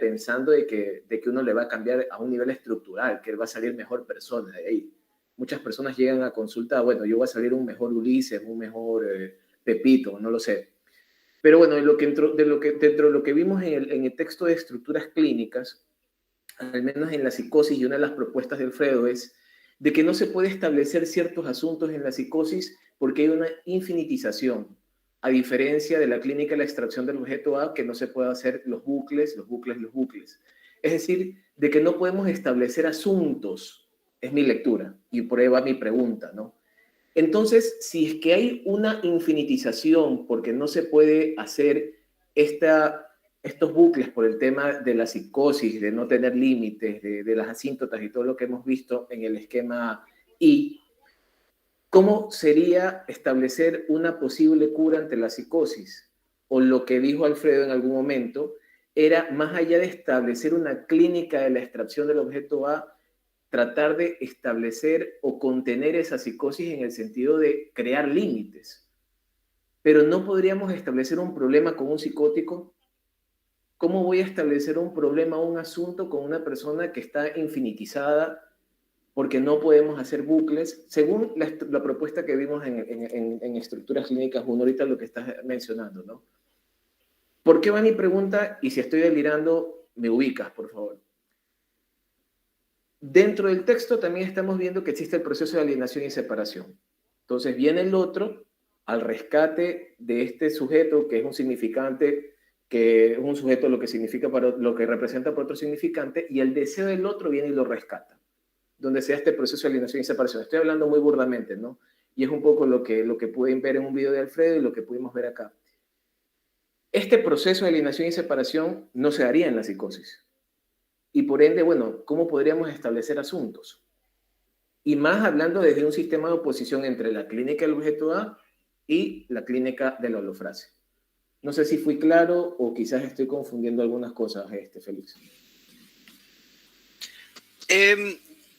pensando de que uno le va a cambiar a un nivel estructural, que él va a salir mejor persona de ahí. Muchas personas llegan a consulta, bueno, yo voy a salir un mejor Ulises, un mejor Pepito, no lo sé. Pero bueno, dentro de lo que vimos en el texto de estructuras clínicas, al menos en la psicosis, y una de las propuestas de Alfredo es de que no se puede establecer ciertos asuntos en la psicosis porque hay una infinitización, a diferencia de la clínica de la extracción del objeto A, que no se puede hacer los bucles. Es decir, de que no podemos establecer asuntos, es mi lectura, y por ahí va mi pregunta, ¿no? Entonces, si es que hay una infinitización porque no se puede hacer estos bucles por el tema de la psicosis, de no tener límites, de las asíntotas y todo lo que hemos visto en el esquema I, ¿cómo sería establecer una posible cura ante la psicosis? O lo que dijo Alfredo en algún momento, era más allá de establecer una clínica de la extracción del objeto A, tratar de establecer o contener esa psicosis en el sentido de crear límites. Pero no podríamos establecer un problema con un psicótico. ¿Cómo voy a establecer un problema o un asunto con una persona que está infinitizada porque no podemos hacer bucles, según la propuesta que vimos en estructuras clínicas 1, ahorita lo que estás mencionando, ¿no? ¿Por qué va mi pregunta? Y si estoy delirando, me ubicas, por favor. Dentro del texto también estamos viendo que existe el proceso de alienación y separación. Entonces viene el otro al rescate de este sujeto, que es un significante, que es un sujeto lo que significa para lo que representa para otro significante, y el deseo del otro viene y lo rescata, donde se da este proceso de alienación y separación. Estoy hablando muy burdamente, ¿no? Y es un poco lo que pueden ver en un video de Alfredo y lo que pudimos ver acá. Este proceso de alienación y separación no se daría en la psicosis. Y por ende, bueno, ¿cómo podríamos establecer asuntos? Y más hablando desde un sistema de oposición entre la clínica del objeto A y la clínica de la holofrase. No sé si fui claro o quizás estoy confundiendo algunas cosas, Félix.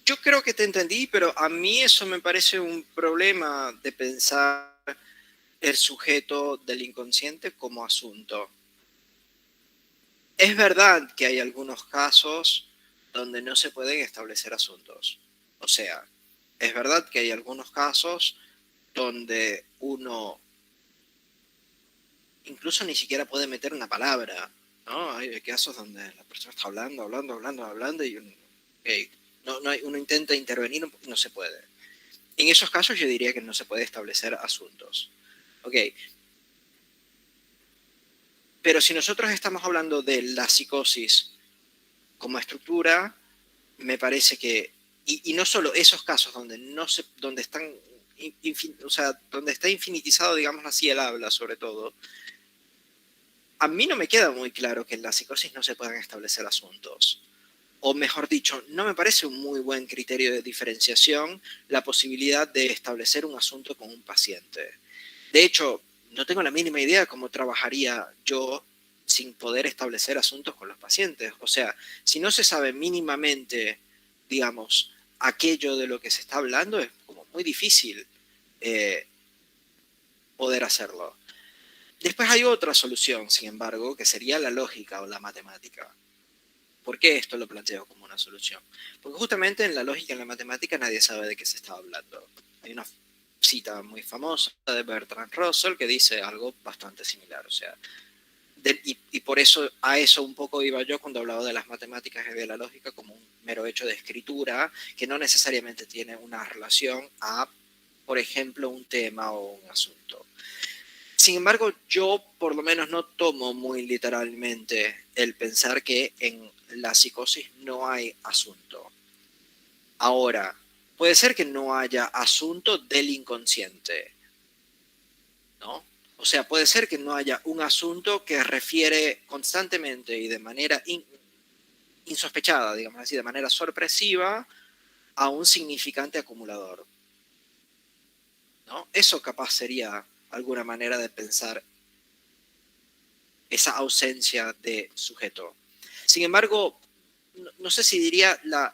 Yo creo que te entendí, pero a mí eso me parece un problema de pensar el sujeto del inconsciente como asunto. Es verdad que hay algunos casos donde no se pueden establecer asuntos. O sea, es verdad que hay algunos casos donde uno incluso ni siquiera puede meter una palabra, ¿no? Hay casos donde la persona está hablando y uno intenta intervenir y no se puede. En esos casos yo diría que no se puede establecer asuntos. Ok. Pero si nosotros estamos hablando de la psicosis como estructura, me parece que, y no solo esos casos donde donde está infinitizado, digamos así, el habla sobre todo, a mí no me queda muy claro que en la psicosis no se puedan establecer asuntos. O mejor dicho, no me parece un muy buen criterio de diferenciación la posibilidad de establecer un asunto con un paciente. De hecho, no tengo la mínima idea de cómo trabajaría yo sin poder establecer asuntos con los pacientes. O sea, si no se sabe mínimamente, digamos, aquello de lo que se está hablando, es como muy difícil poder hacerlo. Después hay otra solución, sin embargo, que sería la lógica o la matemática. ¿Por qué esto lo planteo como una solución? Porque justamente en la lógica y en la matemática nadie sabe de qué se está hablando. Hay una cita muy famosa de Bertrand Russell que dice algo bastante similar. O sea, y por eso a eso un poco iba yo cuando hablaba de las matemáticas y de la lógica como un mero hecho de escritura que no necesariamente tiene una relación a, por ejemplo, un tema o un asunto. Sin embargo, yo por lo menos no tomo muy literalmente el pensar que en la psicosis no hay asunto. Ahora, puede ser que no haya asunto del inconsciente, ¿no? O sea, puede ser que no haya un asunto que refiere constantemente y de manera insospechada, digamos así, de manera sorpresiva, a un significante acumulador, ¿no? Eso capaz sería alguna manera de pensar esa ausencia de sujeto. Sin embargo, no sé si diría la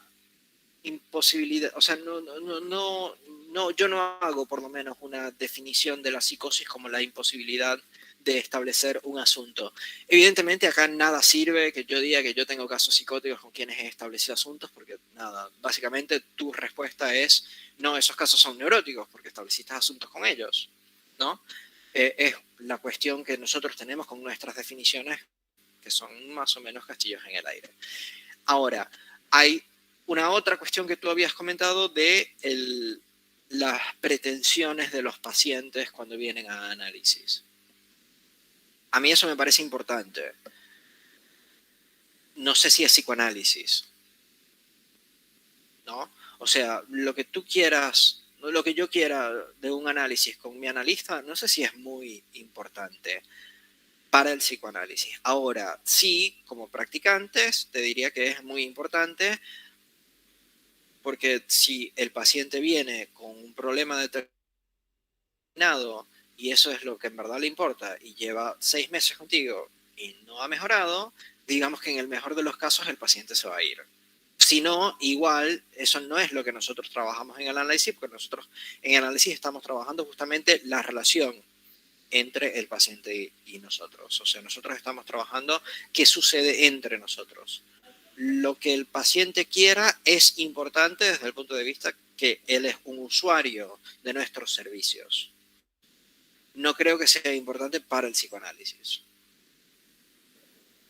imposibilidad, o sea, yo no hago por lo menos una definición de la psicosis como la imposibilidad de establecer un asunto. Evidentemente acá nada sirve que yo diga que yo tengo casos psicóticos con quienes he establecido asuntos, porque nada, básicamente tu respuesta es, no, esos casos son neuróticos porque estableciste asuntos con ellos, ¿no? Es la cuestión que nosotros tenemos con nuestras definiciones, que son más o menos castillos en el aire. Ahora, hay una otra cuestión que tú habías comentado de las pretensiones de los pacientes cuando vienen a análisis. A mí eso me parece importante. No sé si es psicoanálisis, ¿no? O sea, lo que tú quieras, lo que yo quiera de un análisis con mi analista, no sé si es muy importante para el psicoanálisis. Ahora, sí, como practicantes, te diría que es muy importante porque si el paciente viene con un problema determinado y eso es lo que en verdad le importa y lleva 6 meses contigo y no ha mejorado, digamos que en el mejor de los casos el paciente se va a ir. Si no, igual, eso no es lo que nosotros trabajamos en el análisis, porque nosotros en el análisis estamos trabajando justamente la relación entre el paciente y nosotros. O sea, nosotros estamos trabajando qué sucede entre nosotros. lo que el paciente quiera es importante desde el punto de vista que él es un usuario de nuestros servicios. No creo que sea importante para el psicoanálisis.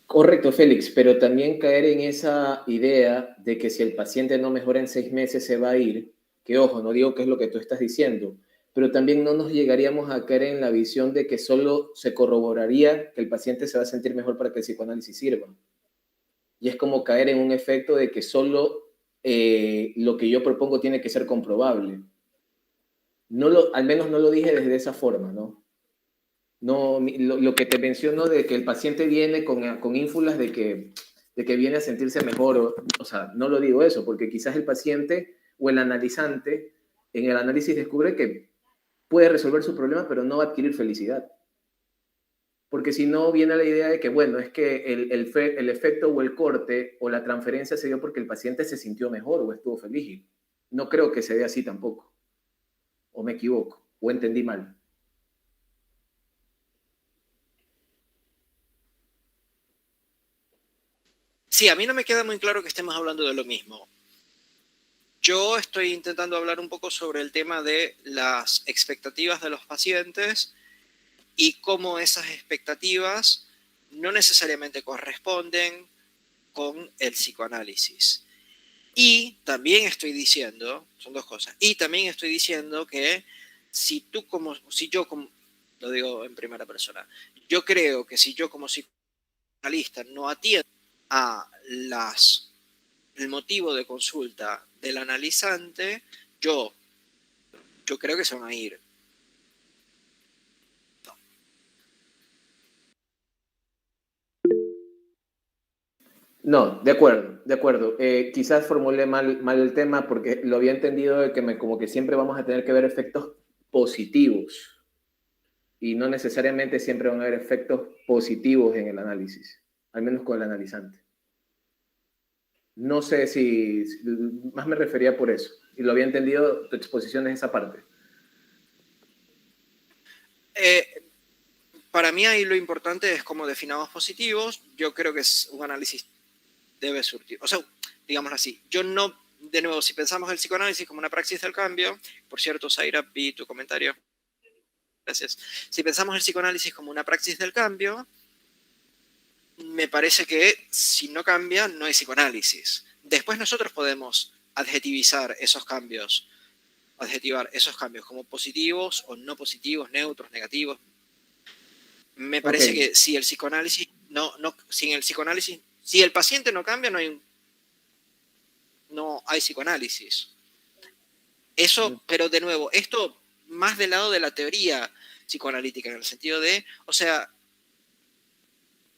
Correcto, Félix, pero también caer en esa idea de que si el paciente no mejora en 6 meses se va a ir, que ojo, no digo que es lo que tú estás diciendo, pero también no nos llegaríamos a caer en la visión de que solo se corroboraría que el paciente se va a sentir mejor para que el psicoanálisis sirva. Y es como caer en un efecto de que solo lo que yo propongo tiene que ser comprobable. Al menos no lo dije desde esa forma, ¿no? No, lo que te menciono de que el paciente viene con ínfulas de que viene a sentirse mejor, o sea, no lo digo eso, porque quizás el paciente o el analizante en el análisis descubre que puede resolver su problema, pero no va a adquirir felicidad. Porque si no, viene la idea de que, bueno, es que el efecto o el corte o la transferencia se dio porque el paciente se sintió mejor o estuvo feliz. No creo que se dé así tampoco. O me equivoco, o entendí mal. Sí, a mí no me queda muy claro que estemos hablando de lo mismo. Yo estoy intentando hablar un poco sobre el tema de las expectativas de los pacientes y cómo esas expectativas no necesariamente corresponden con el psicoanálisis. Y también estoy diciendo, son dos cosas, y también estoy diciendo que si yo como, lo digo en primera persona, yo creo que si yo como psicoanalista no atiendo a el motivo de consulta del analizante, yo creo que se van a ir. No, de acuerdo, de acuerdo. Quizás formulé mal el tema porque lo había entendido de que como que siempre vamos a tener que ver efectos positivos y no necesariamente siempre van a haber efectos positivos en el análisis, al menos con el analizante. No sé si más me refería por eso y lo había entendido tu exposición en esa parte. Para mí ahí lo importante es cómo definamos positivos. Yo creo que es un análisis debe surtir. O sea, digámoslo así, yo no, de nuevo, si pensamos el psicoanálisis como una praxis del cambio, por cierto, Zaira, vi tu comentario. Gracias. Si pensamos el psicoanálisis como una praxis del cambio, me parece que si no cambia, no hay psicoanálisis. Después nosotros podemos adjetivar esos cambios como positivos o no positivos, neutros, negativos. Me parece que si el psicoanálisis si el paciente no cambia, no hay psicoanálisis. Eso, pero de nuevo, esto más del lado de la teoría psicoanalítica, en el sentido de, o sea,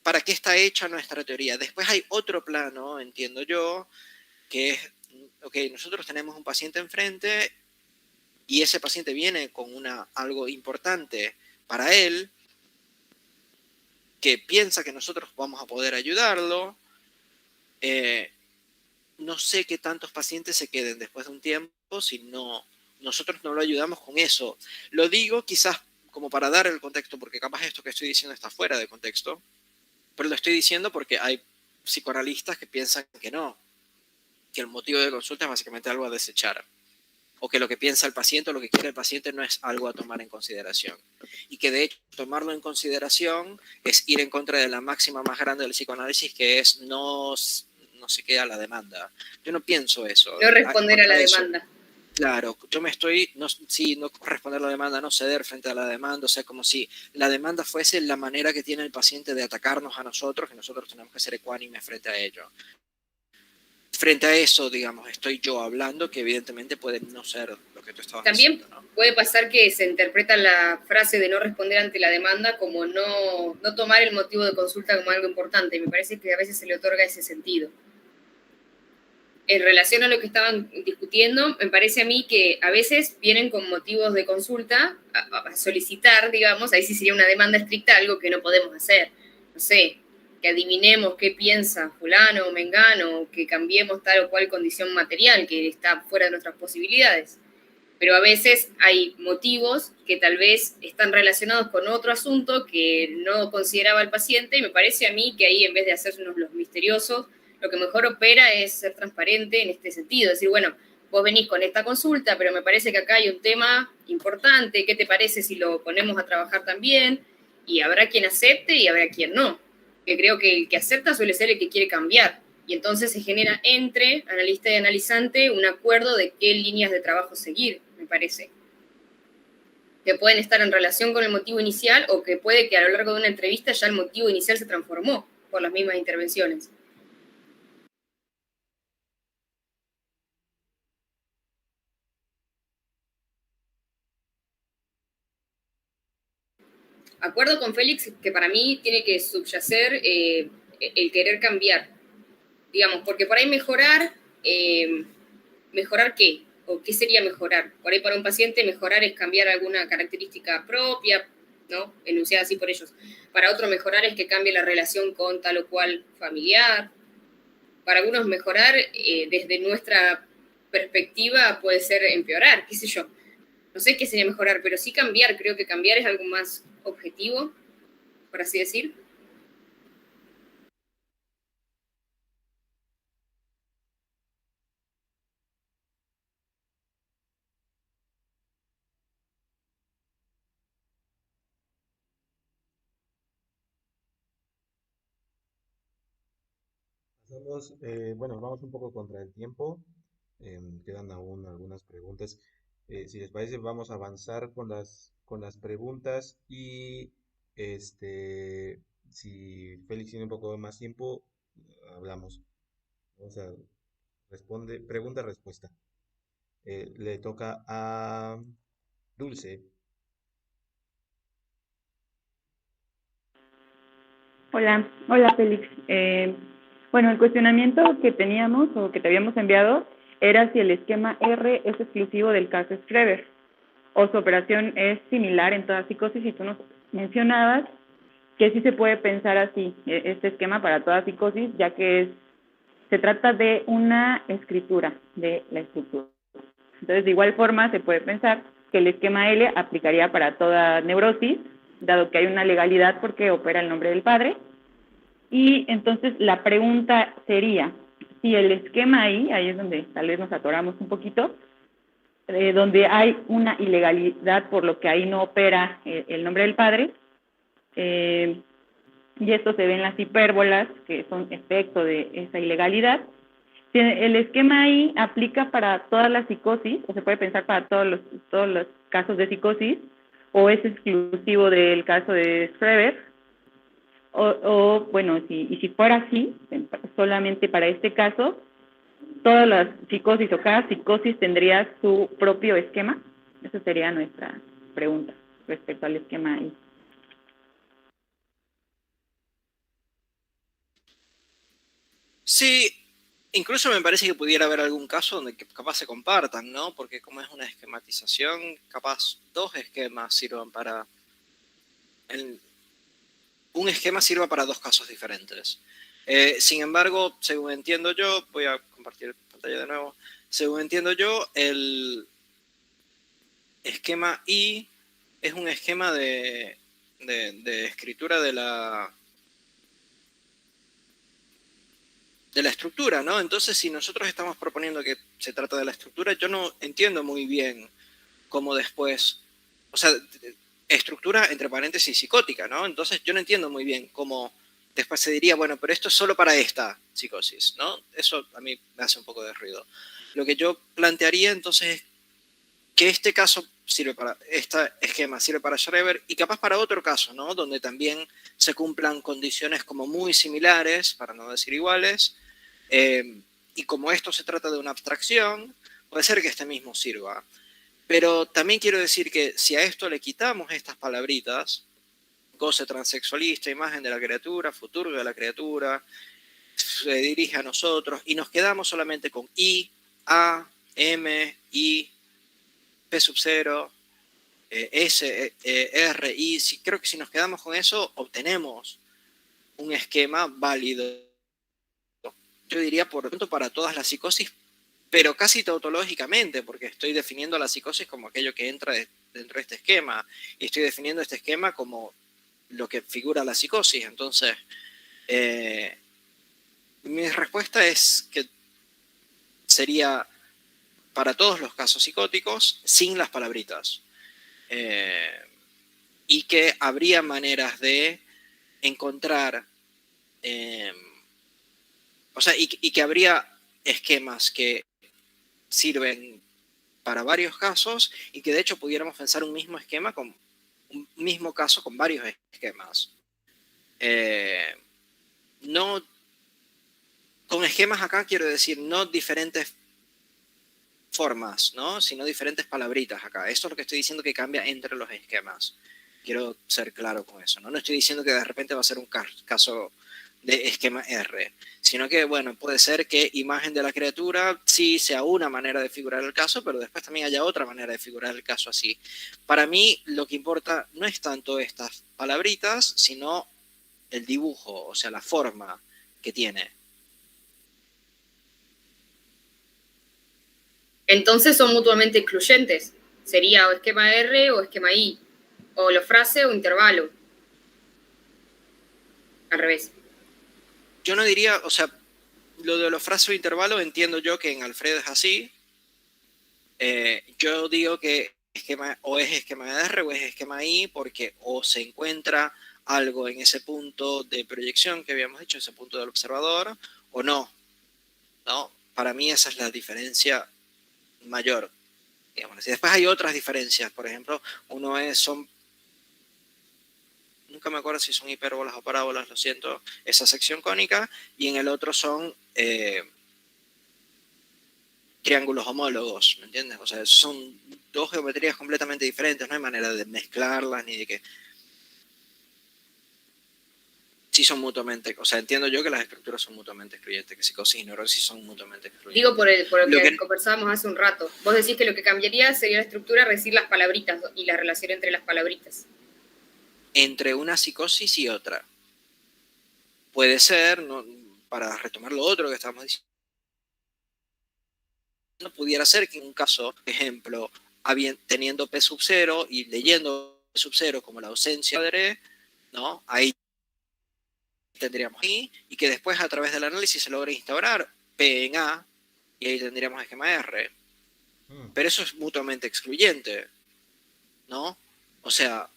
¿para qué está hecha nuestra teoría? Después hay otro plano, entiendo yo, que es, ok, nosotros tenemos un paciente enfrente y ese paciente viene con algo importante para él, que piensa que nosotros vamos a poder ayudarlo. No sé qué tantos pacientes se queden después de un tiempo si nosotros no lo ayudamos con eso. Lo digo quizás como para dar el contexto, porque capaz esto que estoy diciendo está fuera de contexto, pero lo estoy diciendo porque hay psicoanalistas que piensan que no, que el motivo de consulta es básicamente algo a desechar, o que lo que piensa el paciente o lo que quiere el paciente no es algo a tomar en consideración, y que de hecho tomarlo en consideración es ir en contra de la máxima más grande del psicoanálisis, que es no se queda a la demanda. Yo no pienso eso. No responder a la demanda. Claro, yo no responder a la demanda, no ceder frente a la demanda, o sea, como si la demanda fuese la manera que tiene el paciente de atacarnos a nosotros, que nosotros tenemos que ser ecuánimes frente a ello. Frente a eso, digamos, estoy yo hablando, que evidentemente puede no ser lo que tú estabas diciendo. También puede pasar que se interpreta la frase de no responder ante la demanda como no tomar el motivo de consulta como algo importante. Me parece que a veces se le otorga ese sentido. En relación a lo que estaban discutiendo, me parece a mí que a veces vienen con motivos de consulta a solicitar, digamos, ahí sí sería una demanda estricta, algo que no podemos hacer. No sé, que adivinemos qué piensa fulano o mengano, que cambiemos tal o cual condición material que está fuera de nuestras posibilidades. Pero a veces hay motivos que tal vez están relacionados con otro asunto que no consideraba el paciente, y me parece a mí que ahí, en vez de hacernos los misteriosos, lo que mejor opera es ser transparente en este sentido, decir, bueno, vos venís con esta consulta, pero me parece que acá hay un tema importante, ¿qué te parece si lo ponemos a trabajar también? Y habrá quien acepte y habrá quien no, que creo que el que acepta suele ser el que quiere cambiar, y entonces se genera entre analista y analizante un acuerdo de qué líneas de trabajo seguir, me parece. Que pueden estar en relación con el motivo inicial o que puede que a lo largo de una entrevista ya el motivo inicial se transformó por las mismas intervenciones. Acuerdo con Félix que para mí tiene que subyacer el querer cambiar, digamos, porque por ahí mejorar, ¿mejorar qué? ¿O qué sería mejorar? Por ahí para un paciente mejorar es cambiar alguna característica propia, ¿no? Enunciada así por ellos. Para otro mejorar es que cambie la relación con tal o cual familiar. Para algunos mejorar desde nuestra perspectiva puede ser empeorar, qué sé yo. No sé qué sería mejorar, pero sí cambiar. Creo que cambiar es algo más objetivo, por así decir. Bueno, vamos un poco contra el tiempo. Quedan aún algunas preguntas. Si les parece, vamos a avanzar con las preguntas y si Félix tiene un poco más tiempo, hablamos. O sea, pregunta-respuesta. Le toca a Dulce. Hola, hola Félix. Bueno, el cuestionamiento que teníamos o que te habíamos enviado era si el esquema R es exclusivo del caso Schreber o su operación es similar en toda psicosis, y tú nos mencionabas que sí se puede pensar así, este esquema para toda psicosis, ya que se trata de una escritura de la estructura. Entonces, de igual forma, se puede pensar que el esquema L aplicaría para toda neurosis, dado que hay una legalidad porque opera el nombre del padre. Y entonces la pregunta sería, si el esquema ahí es donde tal vez nos atoramos un poquito, donde hay una ilegalidad por lo que ahí no opera el nombre del padre, y esto se ve en las hipérbolas, que son efecto de esa ilegalidad. Si el esquema ahí aplica para toda la psicosis, o se puede pensar para todos los casos de psicosis, o es exclusivo del caso de Schreber, bueno, si fuera así, solamente para este caso, todas las psicosis o cada psicosis tendría su propio esquema. Esa sería nuestra pregunta respecto al esquema ahí. Sí, incluso me parece que pudiera haber algún caso donde capaz se compartan, ¿no? Porque como es una esquematización, capaz dos esquemas sirvan para... un esquema sirva para dos casos diferentes. Sin embargo, según entiendo yo, voy a compartir pantalla de nuevo, según entiendo yo, el esquema I es un esquema de escritura de la estructura, ¿no? Entonces, si nosotros estamos proponiendo que se trata de la estructura, yo no entiendo muy bien cómo después, o sea, estructura entre paréntesis psicótica, ¿no? Entonces, yo no entiendo muy bien cómo después se diría, bueno, pero esto es solo para esta psicosis, ¿no? Eso a mí me hace un poco de ruido. Lo que yo plantearía entonces es que este caso sirve para, este esquema sirve para Schreber y capaz para otro caso, ¿no? Donde también se cumplan condiciones como muy similares, para no decir iguales, y como esto se trata de una abstracción, puede ser que este mismo sirva. Pero también quiero decir que si a esto le quitamos estas palabritas, goce transexualista, imagen de la criatura, futuro de la criatura, se dirige a nosotros, y nos quedamos solamente con I, A, M, I, P sub 0, S, R, I. Creo que si nos quedamos con eso, obtenemos un esquema válido. Yo diría, por lo tanto, para todas las psicosis, pero casi tautológicamente, porque estoy definiendo la psicosis como aquello que entra dentro de este esquema, y estoy definiendo este esquema como lo que figura la psicosis. Entonces, Mi respuesta es que sería para todos los casos psicóticos sin las palabritas. Y que habría maneras de encontrar, o sea, y que habría esquemas que sirven para varios casos y que de hecho pudiéramos pensar un mismo esquema con un mismo caso con varios esquemas. No, con esquemas acá quiero decir no diferentes formas, ¿no? Sino diferentes palabritas acá. Esto es lo que estoy diciendo que cambia entre los esquemas. Quiero ser claro con eso, ¿no? No estoy diciendo que de repente va a ser un caso de esquema R, sino que, bueno, puede ser que imagen de la criatura sí sea una manera de figurar el caso, pero después también haya otra manera de figurar el caso así. Para mí, lo que importa no es tanto estas palabritas, sino el dibujo, o sea, la forma que tiene. Entonces son mutuamente excluyentes. Sería o esquema R o esquema I, o lo frase o intervalo. Al revés. Yo no diría, o sea, lo de los frases o intervalos entiendo yo que en Alfredo es así. Yo digo que o es esquema R o es esquema I porque o se encuentra algo en ese punto de proyección que habíamos dicho, ese punto del observador, o no, ¿no? Para mí esa es la diferencia mayor. Digamos. Y después hay otras diferencias, por ejemplo, nunca me acuerdo si son hipérbolas o parábolas, lo siento, esa sección cónica, y en el otro son triángulos homólogos, ¿me entiendes? O sea, son dos geometrías completamente diferentes, no hay manera de mezclarlas ni de que... Sí son mutuamente, o sea, entiendo yo que las estructuras son mutuamente excluyentes, que psicosis y neurosis son mutuamente excluyentes. Digo por lo que conversábamos hace un rato. Vos decís que lo que cambiaría sería la estructura, decir las palabritas y la relación entre las palabritas. Entre una psicosis y otra. Puede ser, ¿no? Para retomar lo otro que estábamos diciendo, no pudiera ser que en un caso, por ejemplo, teniendo P sub 0 y leyendo P sub 0 como la ausencia de, ¿no? Ahí tendríamos I, y que después a través del análisis se logra instaurar P en A, y ahí tendríamos esquema R. Pero eso es mutuamente excluyente, ¿no? O sea,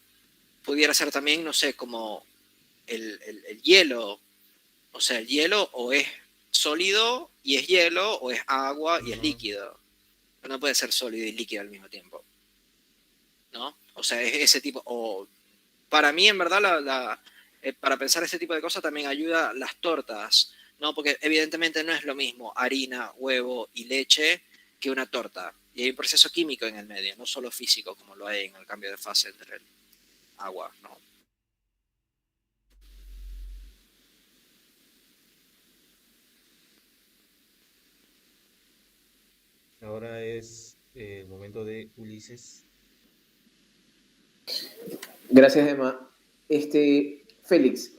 pudiera ser también, no sé, como el hielo. O sea, el hielo o es sólido y es hielo, o es agua y es líquido. Pero no puede ser sólido y líquido al mismo tiempo, ¿no? O sea, es ese tipo... O, para mí, en verdad, para pensar este tipo de cosas también ayuda las tortas, ¿no? Porque evidentemente no es lo mismo harina, huevo y leche que una torta. Y hay un proceso químico en el medio, no solo físico, como lo hay en el cambio de fase entre el agua, ¿no? Ahora es el momento de Ulises. Gracias, Emma. Félix,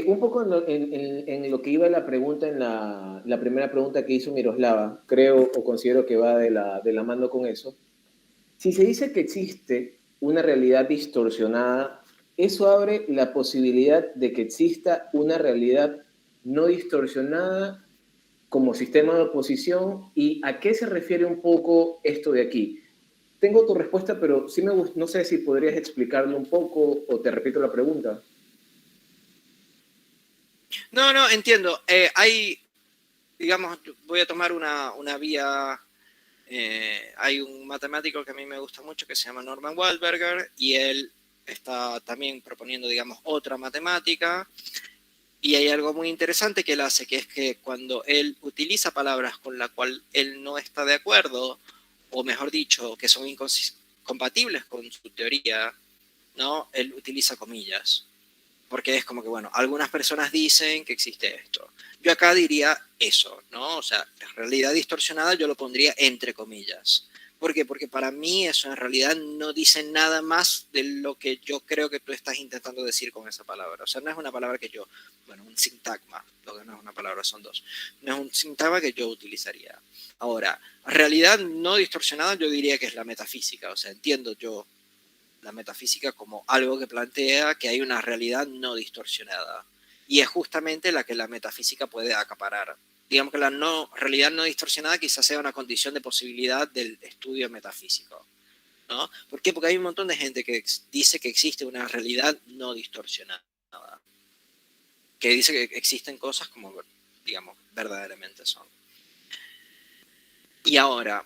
un poco en lo que iba la pregunta, en la primera pregunta que hizo Miroslava, creo o considero que va de la mano con eso. Si se dice que existe una realidad distorsionada, eso abre la posibilidad de que exista una realidad no distorsionada como sistema de oposición. ¿Y a qué se refiere un poco esto de aquí? Tengo tu respuesta, pero sí no sé si podrías explicarlo un poco o te repito la pregunta. No, entiendo. Hay, digamos, voy a tomar una vía. Hay un matemático que a mí me gusta mucho que se llama Norman Waldberger y él está también proponiendo, digamos, otra matemática. Y hay algo muy interesante que él hace, que es que cuando él utiliza palabras con las cuales él no está de acuerdo, o mejor dicho, que son incompatibles con su teoría, ¿no? Él utiliza comillas. Porque es como que, bueno, algunas personas dicen que existe esto. Yo acá diría eso, ¿no? O sea, en realidad distorsionada yo lo pondría entre comillas. ¿Por qué? Porque para mí eso en realidad no dice nada más de lo que yo creo que tú estás intentando decir con esa palabra. O sea, no es una palabra que yo, bueno, un sintagma, lo que no es una palabra, son dos. No es un sintagma que yo utilizaría. Ahora, realidad no distorsionada yo diría que es la metafísica. O sea, entiendo yo la metafísica como algo que plantea que hay una realidad no distorsionada. y es justamente la que la metafísica puede acaparar. Digamos que la realidad no distorsionada quizás sea una condición de posibilidad del estudio metafísico, ¿no? ¿Por qué? Porque hay un montón de gente que dice que existe una realidad no distorsionada, que dice que existen cosas como, digamos, verdaderamente son. Y ahora,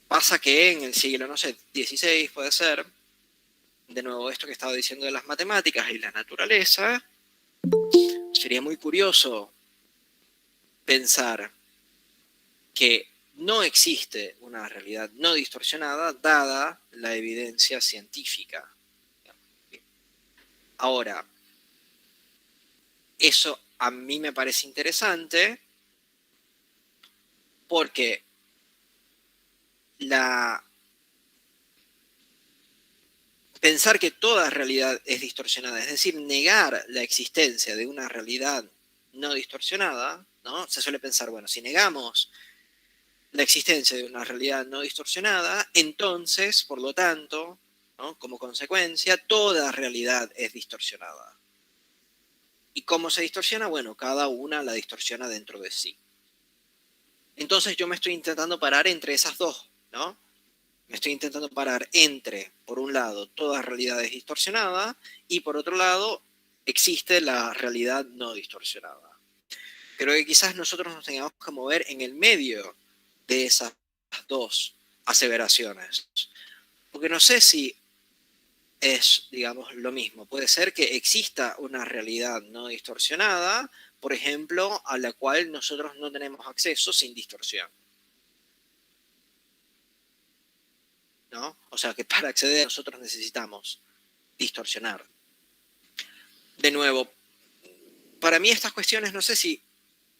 pasa que en el siglo, no sé, XVI puede ser, de nuevo esto que estaba diciendo de las matemáticas y la naturaleza, sería muy curioso pensar que no existe una realidad no distorsionada dada la evidencia científica. Ahora, eso a mí me parece interesante porque pensar que toda realidad es distorsionada, es decir, negar la existencia de una realidad no distorsionada, ¿no? Se suele pensar, bueno, si negamos la existencia de una realidad no distorsionada, entonces, por lo tanto, ¿no? Como consecuencia, toda realidad es distorsionada. ¿Y cómo se distorsiona? Bueno, cada una la distorsiona dentro de sí. Entonces yo me estoy intentando parar entre esas dos, ¿no? Me estoy intentando parar entre, por un lado, toda realidad es distorsionada y por otro lado, existe la realidad no distorsionada. Creo que quizás nosotros nos tengamos que mover en el medio de esas dos aseveraciones. Porque no sé si es, digamos, lo mismo. Puede ser que exista una realidad no distorsionada, por ejemplo, a la cual nosotros no tenemos acceso sin distorsión, ¿no? O sea que para acceder nosotros necesitamos distorsionar. De nuevo, para mí estas cuestiones no sé si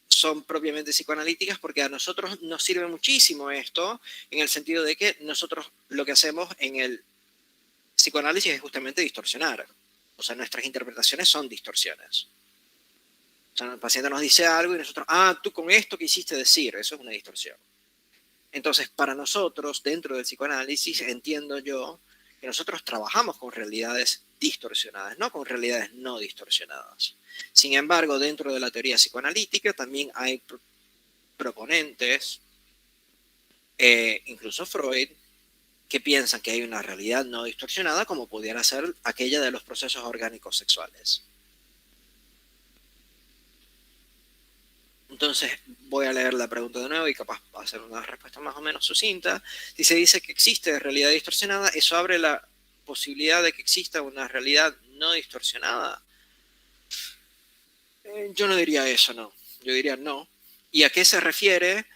son propiamente psicoanalíticas porque a nosotros nos sirve muchísimo esto en el sentido de que nosotros lo que hacemos en el psicoanálisis es justamente distorsionar. O sea, nuestras interpretaciones son distorsiones. O sea, el paciente nos dice algo y nosotros, tú con esto quisiste decir, eso es una distorsión. Entonces, para nosotros, dentro del psicoanálisis, entiendo yo que nosotros trabajamos con realidades distorsionadas, no con realidades no distorsionadas. Sin embargo, dentro de la teoría psicoanalítica también hay proponentes, incluso Freud, que piensan que hay una realidad no distorsionada como pudiera ser aquella de los procesos orgánicos sexuales. Entonces voy a leer la pregunta de nuevo y capaz va a ser una respuesta más o menos sucinta. Si se dice que existe realidad distorsionada, eso abre la posibilidad de que exista una realidad no distorsionada. Yo no diría eso, no. Yo diría no. ¿Y a qué se refiere?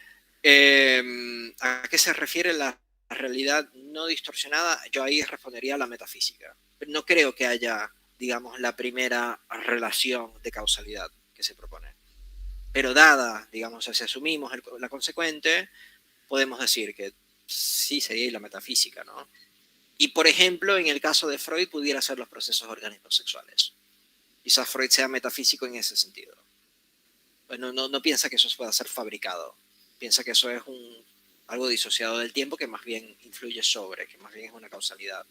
¿A qué se refiere la realidad no distorsionada? Yo ahí respondería a la metafísica. No creo que haya, digamos, la primera relación de causalidad que se propone. Pero dada, digamos, si asumimos la consecuente, podemos decir que sí sería la metafísica, ¿no? Y, por ejemplo, en el caso de Freud, pudiera ser los procesos orgánicos sexuales. Quizás Freud sea metafísico en ese sentido. Pues no piensa que eso pueda ser fabricado. Piensa que eso es algo disociado del tiempo que más bien influye sobre, que más bien es una causalidad.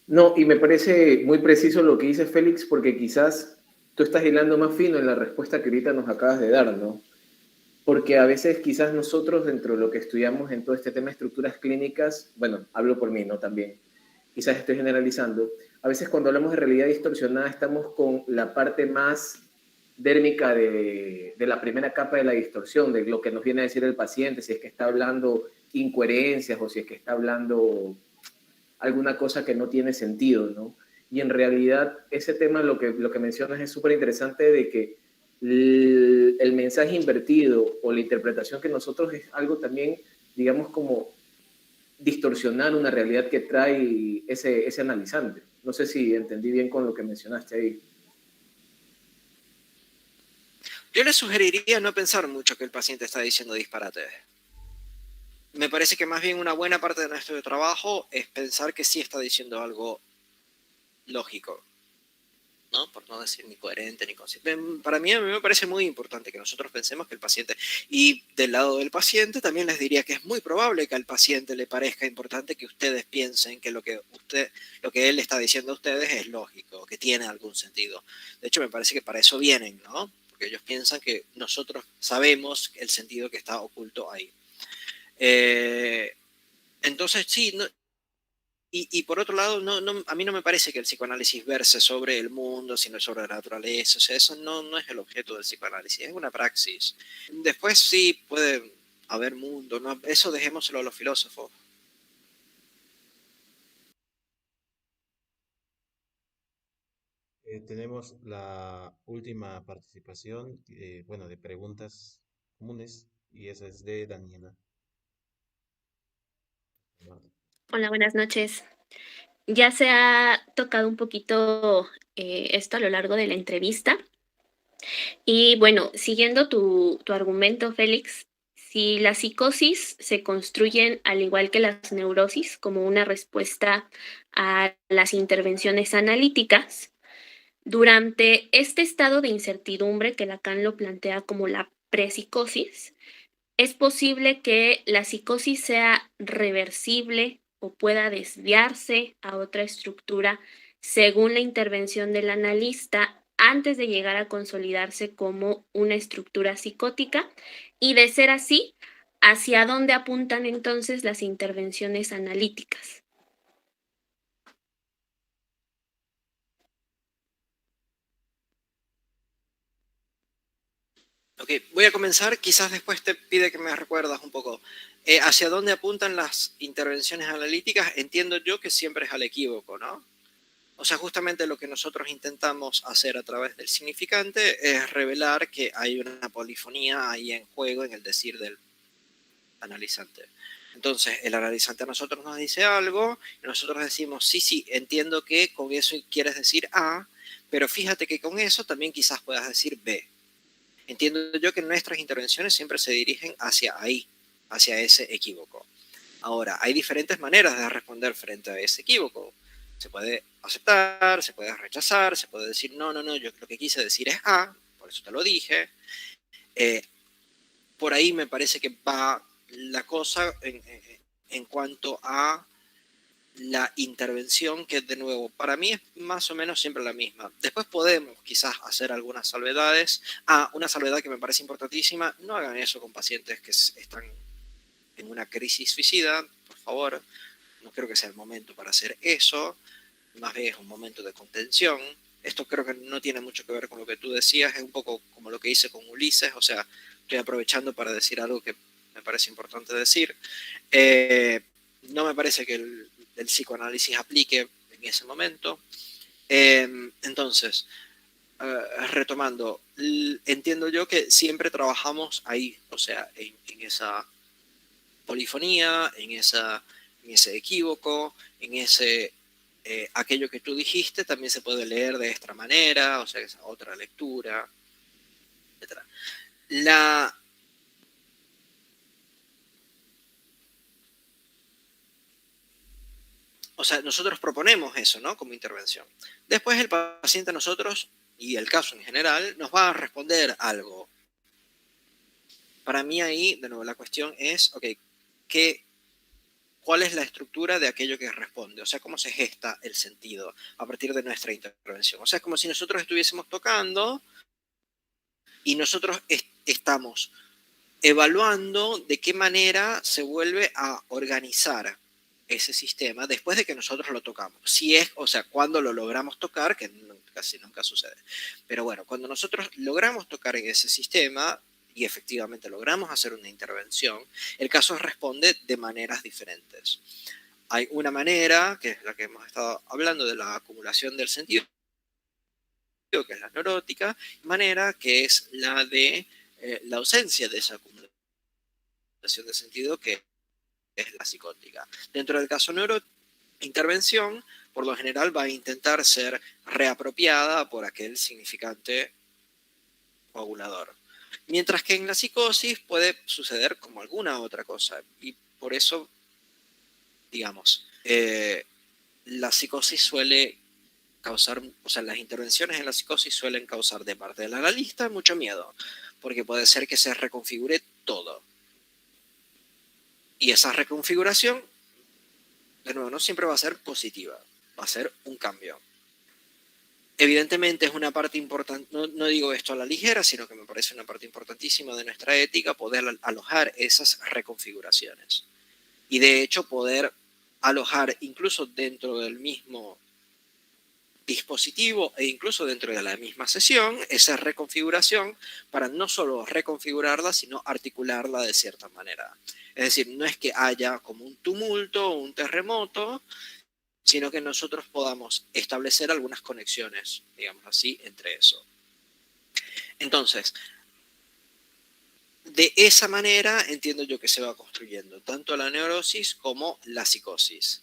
No, y me parece muy preciso lo que dice Félix, porque quizás tú estás hilando más fino en la respuesta que ahorita nos acabas de dar, ¿no? Porque a veces quizás nosotros dentro de lo que estudiamos en todo este tema de estructuras clínicas, bueno, hablo por mí, ¿no? También, quizás estoy generalizando, a veces cuando hablamos de realidad distorsionada estamos con la parte más dérmica de la primera capa de la distorsión, de lo que nos viene a decir el paciente, si es que está hablando incoherencias o si es que está hablando alguna cosa que no tiene sentido, ¿no? Y en realidad ese tema, lo que mencionas es súper interesante de que el mensaje invertido o la interpretación que nosotros es algo también, digamos, como distorsionar una realidad que trae ese analizante. No sé si entendí bien con lo que mencionaste ahí. Yo le sugeriría no pensar mucho que el paciente está diciendo disparates. Me parece que más bien una buena parte de nuestro trabajo es pensar que sí está diciendo algo lógico. ¿no? Por no decir ni coherente ni consciente. Para mí, a mí me parece muy importante que nosotros pensemos que el paciente, y del lado del paciente también les diría que es muy probable que al paciente le parezca importante que ustedes piensen que lo que él está diciendo a ustedes es lógico, que tiene algún sentido. De hecho, me parece que para eso vienen, ¿no? Porque ellos piensan que nosotros sabemos el sentido que está oculto ahí. Entonces, sí, no, y por otro lado, a mí no me parece que el psicoanálisis verse sobre el mundo, sino sobre la naturaleza. O sea, eso no es el objeto del psicoanálisis, es una praxis. Después sí puede haber mundo, ¿no? Eso dejémoslo a los filósofos. Tenemos la última participación, bueno, de preguntas comunes, y esa es de Daniela. Hola, buenas noches. Ya se ha tocado un poquito esto a lo largo de la entrevista. Y bueno, siguiendo tu argumento, Félix, si las psicosis se construyen al igual que las neurosis como una respuesta a las intervenciones analíticas, durante este estado de incertidumbre que Lacan lo plantea como la prepsicosis, es posible que la psicosis sea reversible o pueda desviarse a otra estructura según la intervención del analista antes de llegar a consolidarse como una estructura psicótica, y de ser así, ¿hacia dónde apuntan entonces las intervenciones analíticas? Ok, voy a comenzar, quizás después te pide que me recuerdas un poco. ¿Hacia dónde apuntan las intervenciones analíticas? Entiendo yo que siempre es al equívoco, ¿no? O sea, justamente lo que nosotros intentamos hacer a través del significante es revelar que hay una polifonía ahí en juego en el decir del analizante. Entonces, el analizante a nosotros nos dice algo, y nosotros decimos, sí, entiendo que con eso quieres decir A, pero fíjate que con eso también quizás puedas decir B. Entiendo yo que nuestras intervenciones siempre se dirigen hacia ahí, hacia ese equívoco. Ahora, hay diferentes maneras de responder frente a ese equívoco. Se puede aceptar, se puede rechazar, se puede decir, no, yo lo que quise decir es A, por eso te lo dije. Por ahí me parece que va la cosa en cuanto a la intervención, que de nuevo, para mí es más o menos siempre la misma. Después podemos quizás hacer algunas salvedades. Una salvedad que me parece importantísima, no hagan eso con pacientes que están en una crisis suicida, por favor. No creo que sea el momento para hacer eso, más bien es un momento de contención. Esto creo que no tiene mucho que ver con lo que tú decías, es un poco como lo que hice con Ulises, o sea, estoy aprovechando para decir algo que me parece importante decir. No me parece que el psicoanálisis aplique en ese momento. Entonces, retomando, entiendo yo que siempre trabajamos ahí, o sea, en esa polifonía, en ese equívoco, en ese aquello que tú dijiste también se puede leer de esta manera, o sea, esa otra lectura, etc. O sea, nosotros proponemos eso, ¿no? Como intervención. Después el paciente a nosotros, y el caso en general, nos va a responder algo. Para mí ahí, de nuevo, la cuestión es, ok, ¿cuál es la estructura de aquello que responde? O sea, ¿cómo se gesta el sentido a partir de nuestra intervención? O sea, es como si nosotros estuviésemos tocando y nosotros estamos evaluando de qué manera se vuelve a organizar ese sistema después de que nosotros lo tocamos. Si es, o sea, cuando lo logramos tocar, que casi nunca sucede. Pero bueno, cuando nosotros logramos tocar en ese sistema y efectivamente logramos hacer una intervención, el caso responde de maneras diferentes. Hay una manera, que es la que hemos estado hablando, de la acumulación del sentido, que es la neurótica, manera que es la de la ausencia de esa acumulación de sentido, que es la psicótica. Dentro del caso intervención, por lo general va a intentar ser reapropiada por aquel significante coagulador. Mientras que en la psicosis puede suceder como alguna otra cosa. Y por eso, digamos, la psicosis suele causar, o sea, las intervenciones en la psicosis suelen causar de parte del analista mucho miedo, porque puede ser que se reconfigure todo. Y esa reconfiguración, de nuevo, no siempre va a ser positiva, va a ser un cambio. Evidentemente es una parte importante, no digo esto a la ligera, sino que me parece una parte importantísima de nuestra ética poder alojar esas reconfiguraciones. Y de hecho poder alojar incluso dentro del mismo dispositivo e incluso dentro de la misma sesión esa reconfiguración para no solo reconfigurarla, sino articularla de cierta manera. Es decir, no es que haya como un tumulto o un terremoto, sino que nosotros podamos establecer algunas conexiones, digamos así, entre eso. Entonces, de esa manera entiendo yo que se va construyendo tanto la neurosis como la psicosis.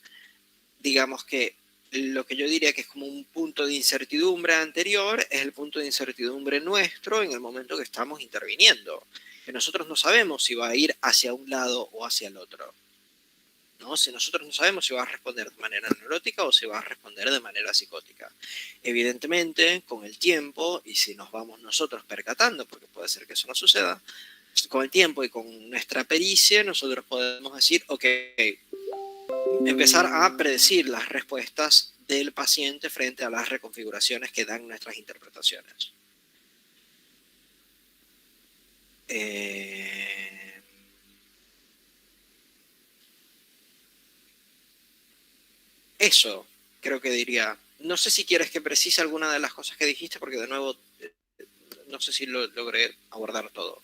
Digamos que lo que yo diría que es como un punto de incertidumbre anterior es el punto de incertidumbre nuestro en el momento que estamos interviniendo. Que nosotros no sabemos si va a ir hacia un lado o hacia el otro, ¿no? Si nosotros no sabemos si va a responder de manera neurótica o si va a responder de manera psicótica. Evidentemente, con el tiempo, y si nos vamos nosotros percatando, porque puede ser que eso no suceda, con el tiempo y con nuestra pericia, nosotros podemos decir, ok, empezar a predecir las respuestas del paciente frente a las reconfiguraciones que dan nuestras interpretaciones. Eso creo que diría. No sé si quieres que precise alguna de las cosas que dijiste, porque de nuevo no sé si lo logré abordar todo.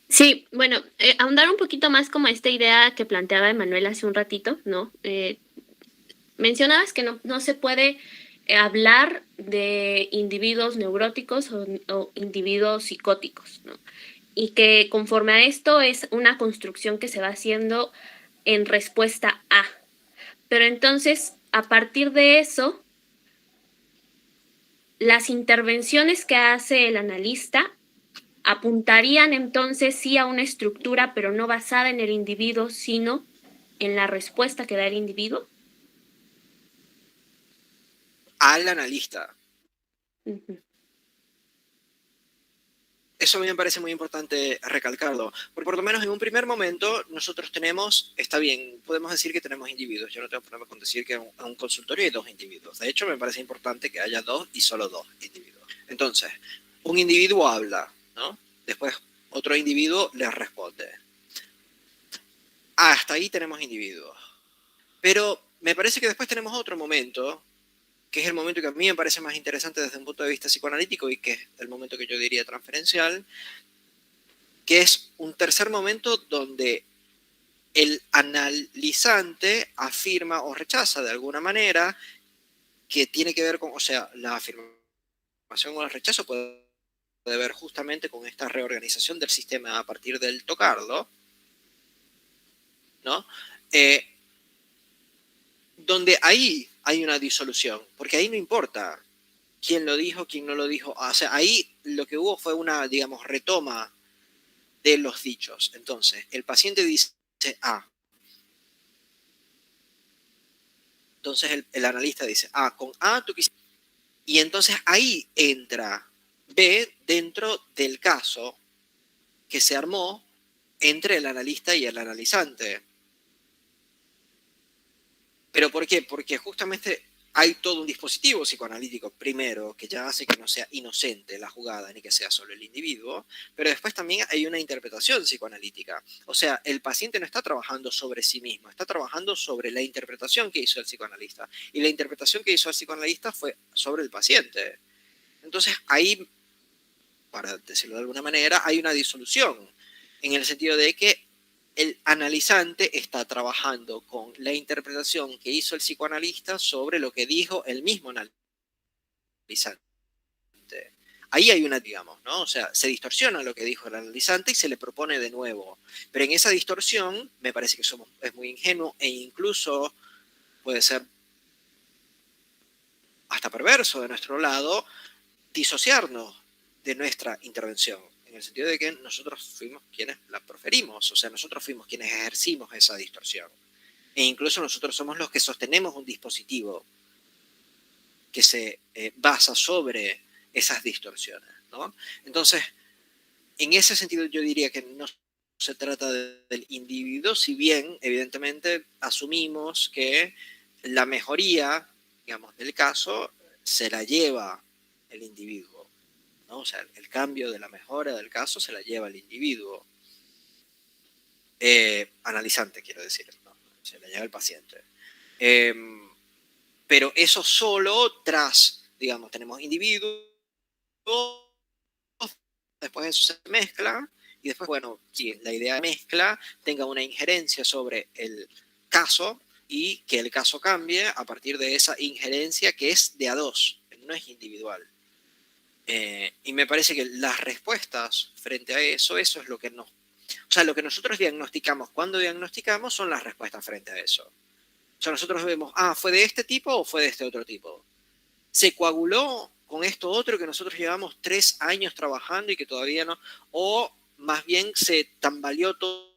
Sí, bueno, ahondar un poquito más como esta idea que planteaba Emanuel hace un ratito, ¿no? Mencionabas que no se puede hablar de individuos neuróticos o individuos psicóticos, ¿no? Y que conforme a esto es una construcción que se va haciendo en respuesta a. Pero entonces, a partir de eso, las intervenciones que hace el analista apuntarían entonces sí a una estructura, pero no basada en el individuo, sino en la respuesta que da el individuo. Al analista. Uh-huh. Eso a mí me parece muy importante recalcarlo, porque por lo menos en un primer momento nosotros tenemos, está bien, podemos decir que tenemos individuos, yo no tengo problema con decir que en un consultorio hay 2 individuos, de hecho me parece importante que haya 2 y solo 2 individuos. Entonces, un individuo habla, ¿no? Después otro individuo le responde. Hasta ahí tenemos individuos. Pero me parece que después tenemos otro momento, que es el momento que a mí me parece más interesante desde un punto de vista psicoanalítico y que es el momento que yo diría transferencial, que es un tercer momento donde el analizante afirma o rechaza de alguna manera que tiene que ver con, o sea, la afirmación o el rechazo puede ver justamente con esta reorganización del sistema a partir del tocarlo, ¿no? Donde ahí hay una disolución, porque ahí no importa quién lo dijo, quién no lo dijo. O sea, ahí lo que hubo fue una, digamos, retoma de los dichos. Entonces, el paciente dice A. Entonces, el analista dice A. Con A tú quisiste. Y entonces ahí entra B dentro del caso que se armó entre el analista y el analizante. ¿Pero por qué? Porque justamente hay todo un dispositivo psicoanalítico, primero, que ya hace que no sea inocente la jugada ni que sea solo el individuo, pero después también hay una interpretación psicoanalítica. O sea, el paciente no está trabajando sobre sí mismo, está trabajando sobre la interpretación que hizo el psicoanalista. Y la interpretación que hizo el psicoanalista fue sobre el paciente. Entonces, ahí, para decirlo de alguna manera, hay una disolución, en el sentido de que el analizante está trabajando con la interpretación que hizo el psicoanalista sobre lo que dijo el mismo analizante. Ahí hay una, digamos, ¿no? O sea, se distorsiona lo que dijo el analizante y se le propone de nuevo. Pero en esa distorsión, me parece que es muy ingenuo e incluso puede ser hasta perverso de nuestro lado disociarnos de nuestra intervención. En el sentido de que nosotros fuimos quienes la proferimos, o sea, nosotros fuimos quienes ejercimos esa distorsión. E incluso nosotros somos los que sostenemos un dispositivo que se basa sobre esas distorsiones, ¿no? Entonces, en ese sentido yo diría que no se trata del individuo, si bien evidentemente asumimos que la mejoría, digamos, del caso se la lleva el individuo, ¿no? O sea, el cambio de la mejora del caso se la lleva el individuo. Analizante, quiero decir, ¿no? Se la lleva el paciente. Pero eso solo tras, digamos, tenemos individuos, después eso se mezcla, y después, bueno, sí, la idea de mezcla tenga una injerencia sobre el caso y que el caso cambie a partir de esa injerencia que es de a dos, no es individual. Y me parece que las respuestas frente a eso es lo que nos... O sea, lo que nosotros diagnosticamos cuando diagnosticamos son las respuestas frente a eso. O sea, nosotros vemos, ¿fue de este tipo o fue de este otro tipo? ¿Se coaguló con esto otro que nosotros llevamos 3 años trabajando y que todavía no? ¿O más bien se tambaleó todo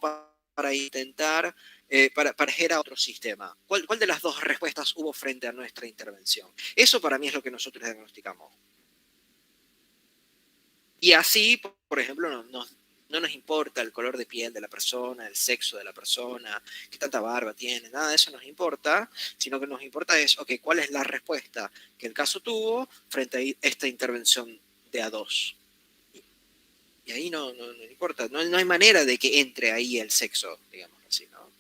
para intentar, para generar otro sistema? ¿Cuál de las dos respuestas hubo frente a nuestra intervención? Eso para mí es lo que nosotros diagnosticamos. Y así, por ejemplo, no nos importa el color de piel de la persona, el sexo de la persona, qué tanta barba tiene, nada de eso nos importa, sino que nos importa es, ok, ¿cuál es la respuesta que el caso tuvo frente a esta intervención de A2? Y ahí no importa, no hay manera de que entre ahí el sexo, digamos así, ¿no?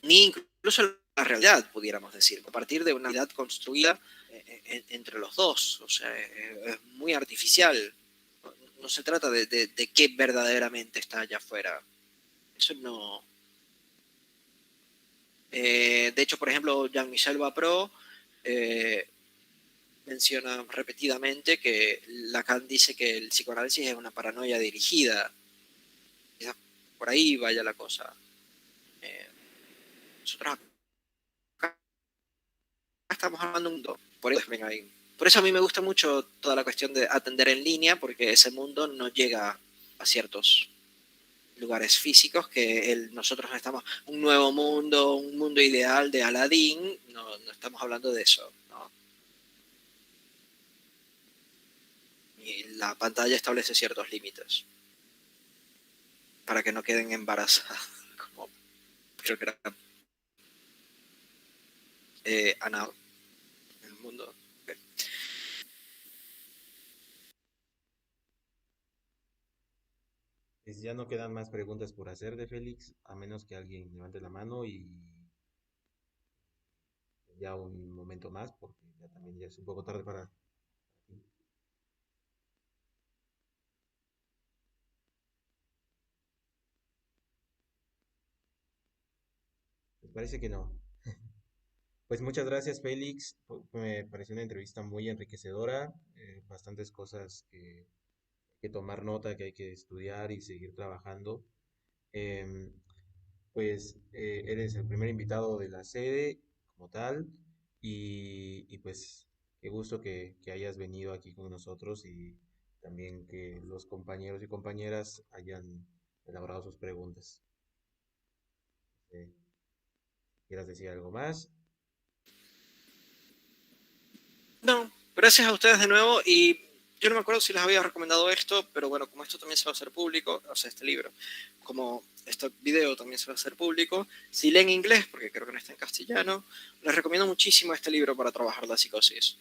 Ni incluso la realidad, pudiéramos decir, a partir de una realidad construida entre los dos. O sea, es muy artificial. No se trata de qué verdaderamente está allá afuera. Eso no... de hecho, por ejemplo, Jean-Michel Bapro menciona repetidamente que Lacan dice que el psicoanálisis es una paranoia dirigida. Quizás por ahí vaya la cosa. Nosotros acá estamos hablando de un mundo. Por eso a mí me gusta mucho toda la cuestión de atender en línea, porque ese mundo no llega a ciertos lugares físicos que nosotros estamos, un nuevo mundo, un mundo ideal de Aladdin, no estamos hablando de eso, ¿no? Y la pantalla establece ciertos límites para que no queden embarazadas, como creo que era Ana en el mundo. Okay. Pues ya no quedan más preguntas por hacer de Félix, a menos que alguien levante la mano y ya un momento más, porque ya también ya es un poco tarde para... Me parece que no. Pues muchas gracias, Félix. Me pareció una entrevista muy enriquecedora, bastantes cosas que tomar nota, que hay que estudiar y seguir trabajando. Em, pues eres el primer invitado de la sede como tal y pues qué gusto que hayas venido aquí con nosotros y también que los compañeros y compañeras hayan elaborado sus preguntas. ¿Quieras decir algo más? No, gracias a ustedes de nuevo, y yo no me acuerdo si les había recomendado esto, pero bueno, como esto también se va a hacer público, o sea, este libro, como este video también se va a hacer público, si leen inglés, porque creo que no está en castellano, les recomiendo muchísimo este libro para trabajar la psicosis.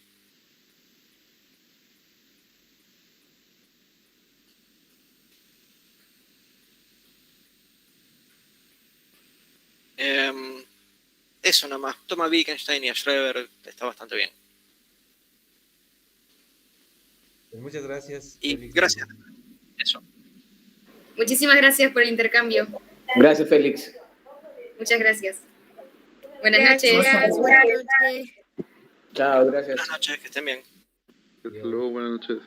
Eso nada más. Toma Wittgenstein y a Schreber, está bastante bien. Pues muchas gracias. Y Félix. gracias. Eso. Muchísimas gracias por el intercambio. Gracias, Félix. Muchas gracias. Buenas Gracias, noches. buenas noches. Chao, gracias. Buenas noches, que estén bien. Hasta luego, buenas noches.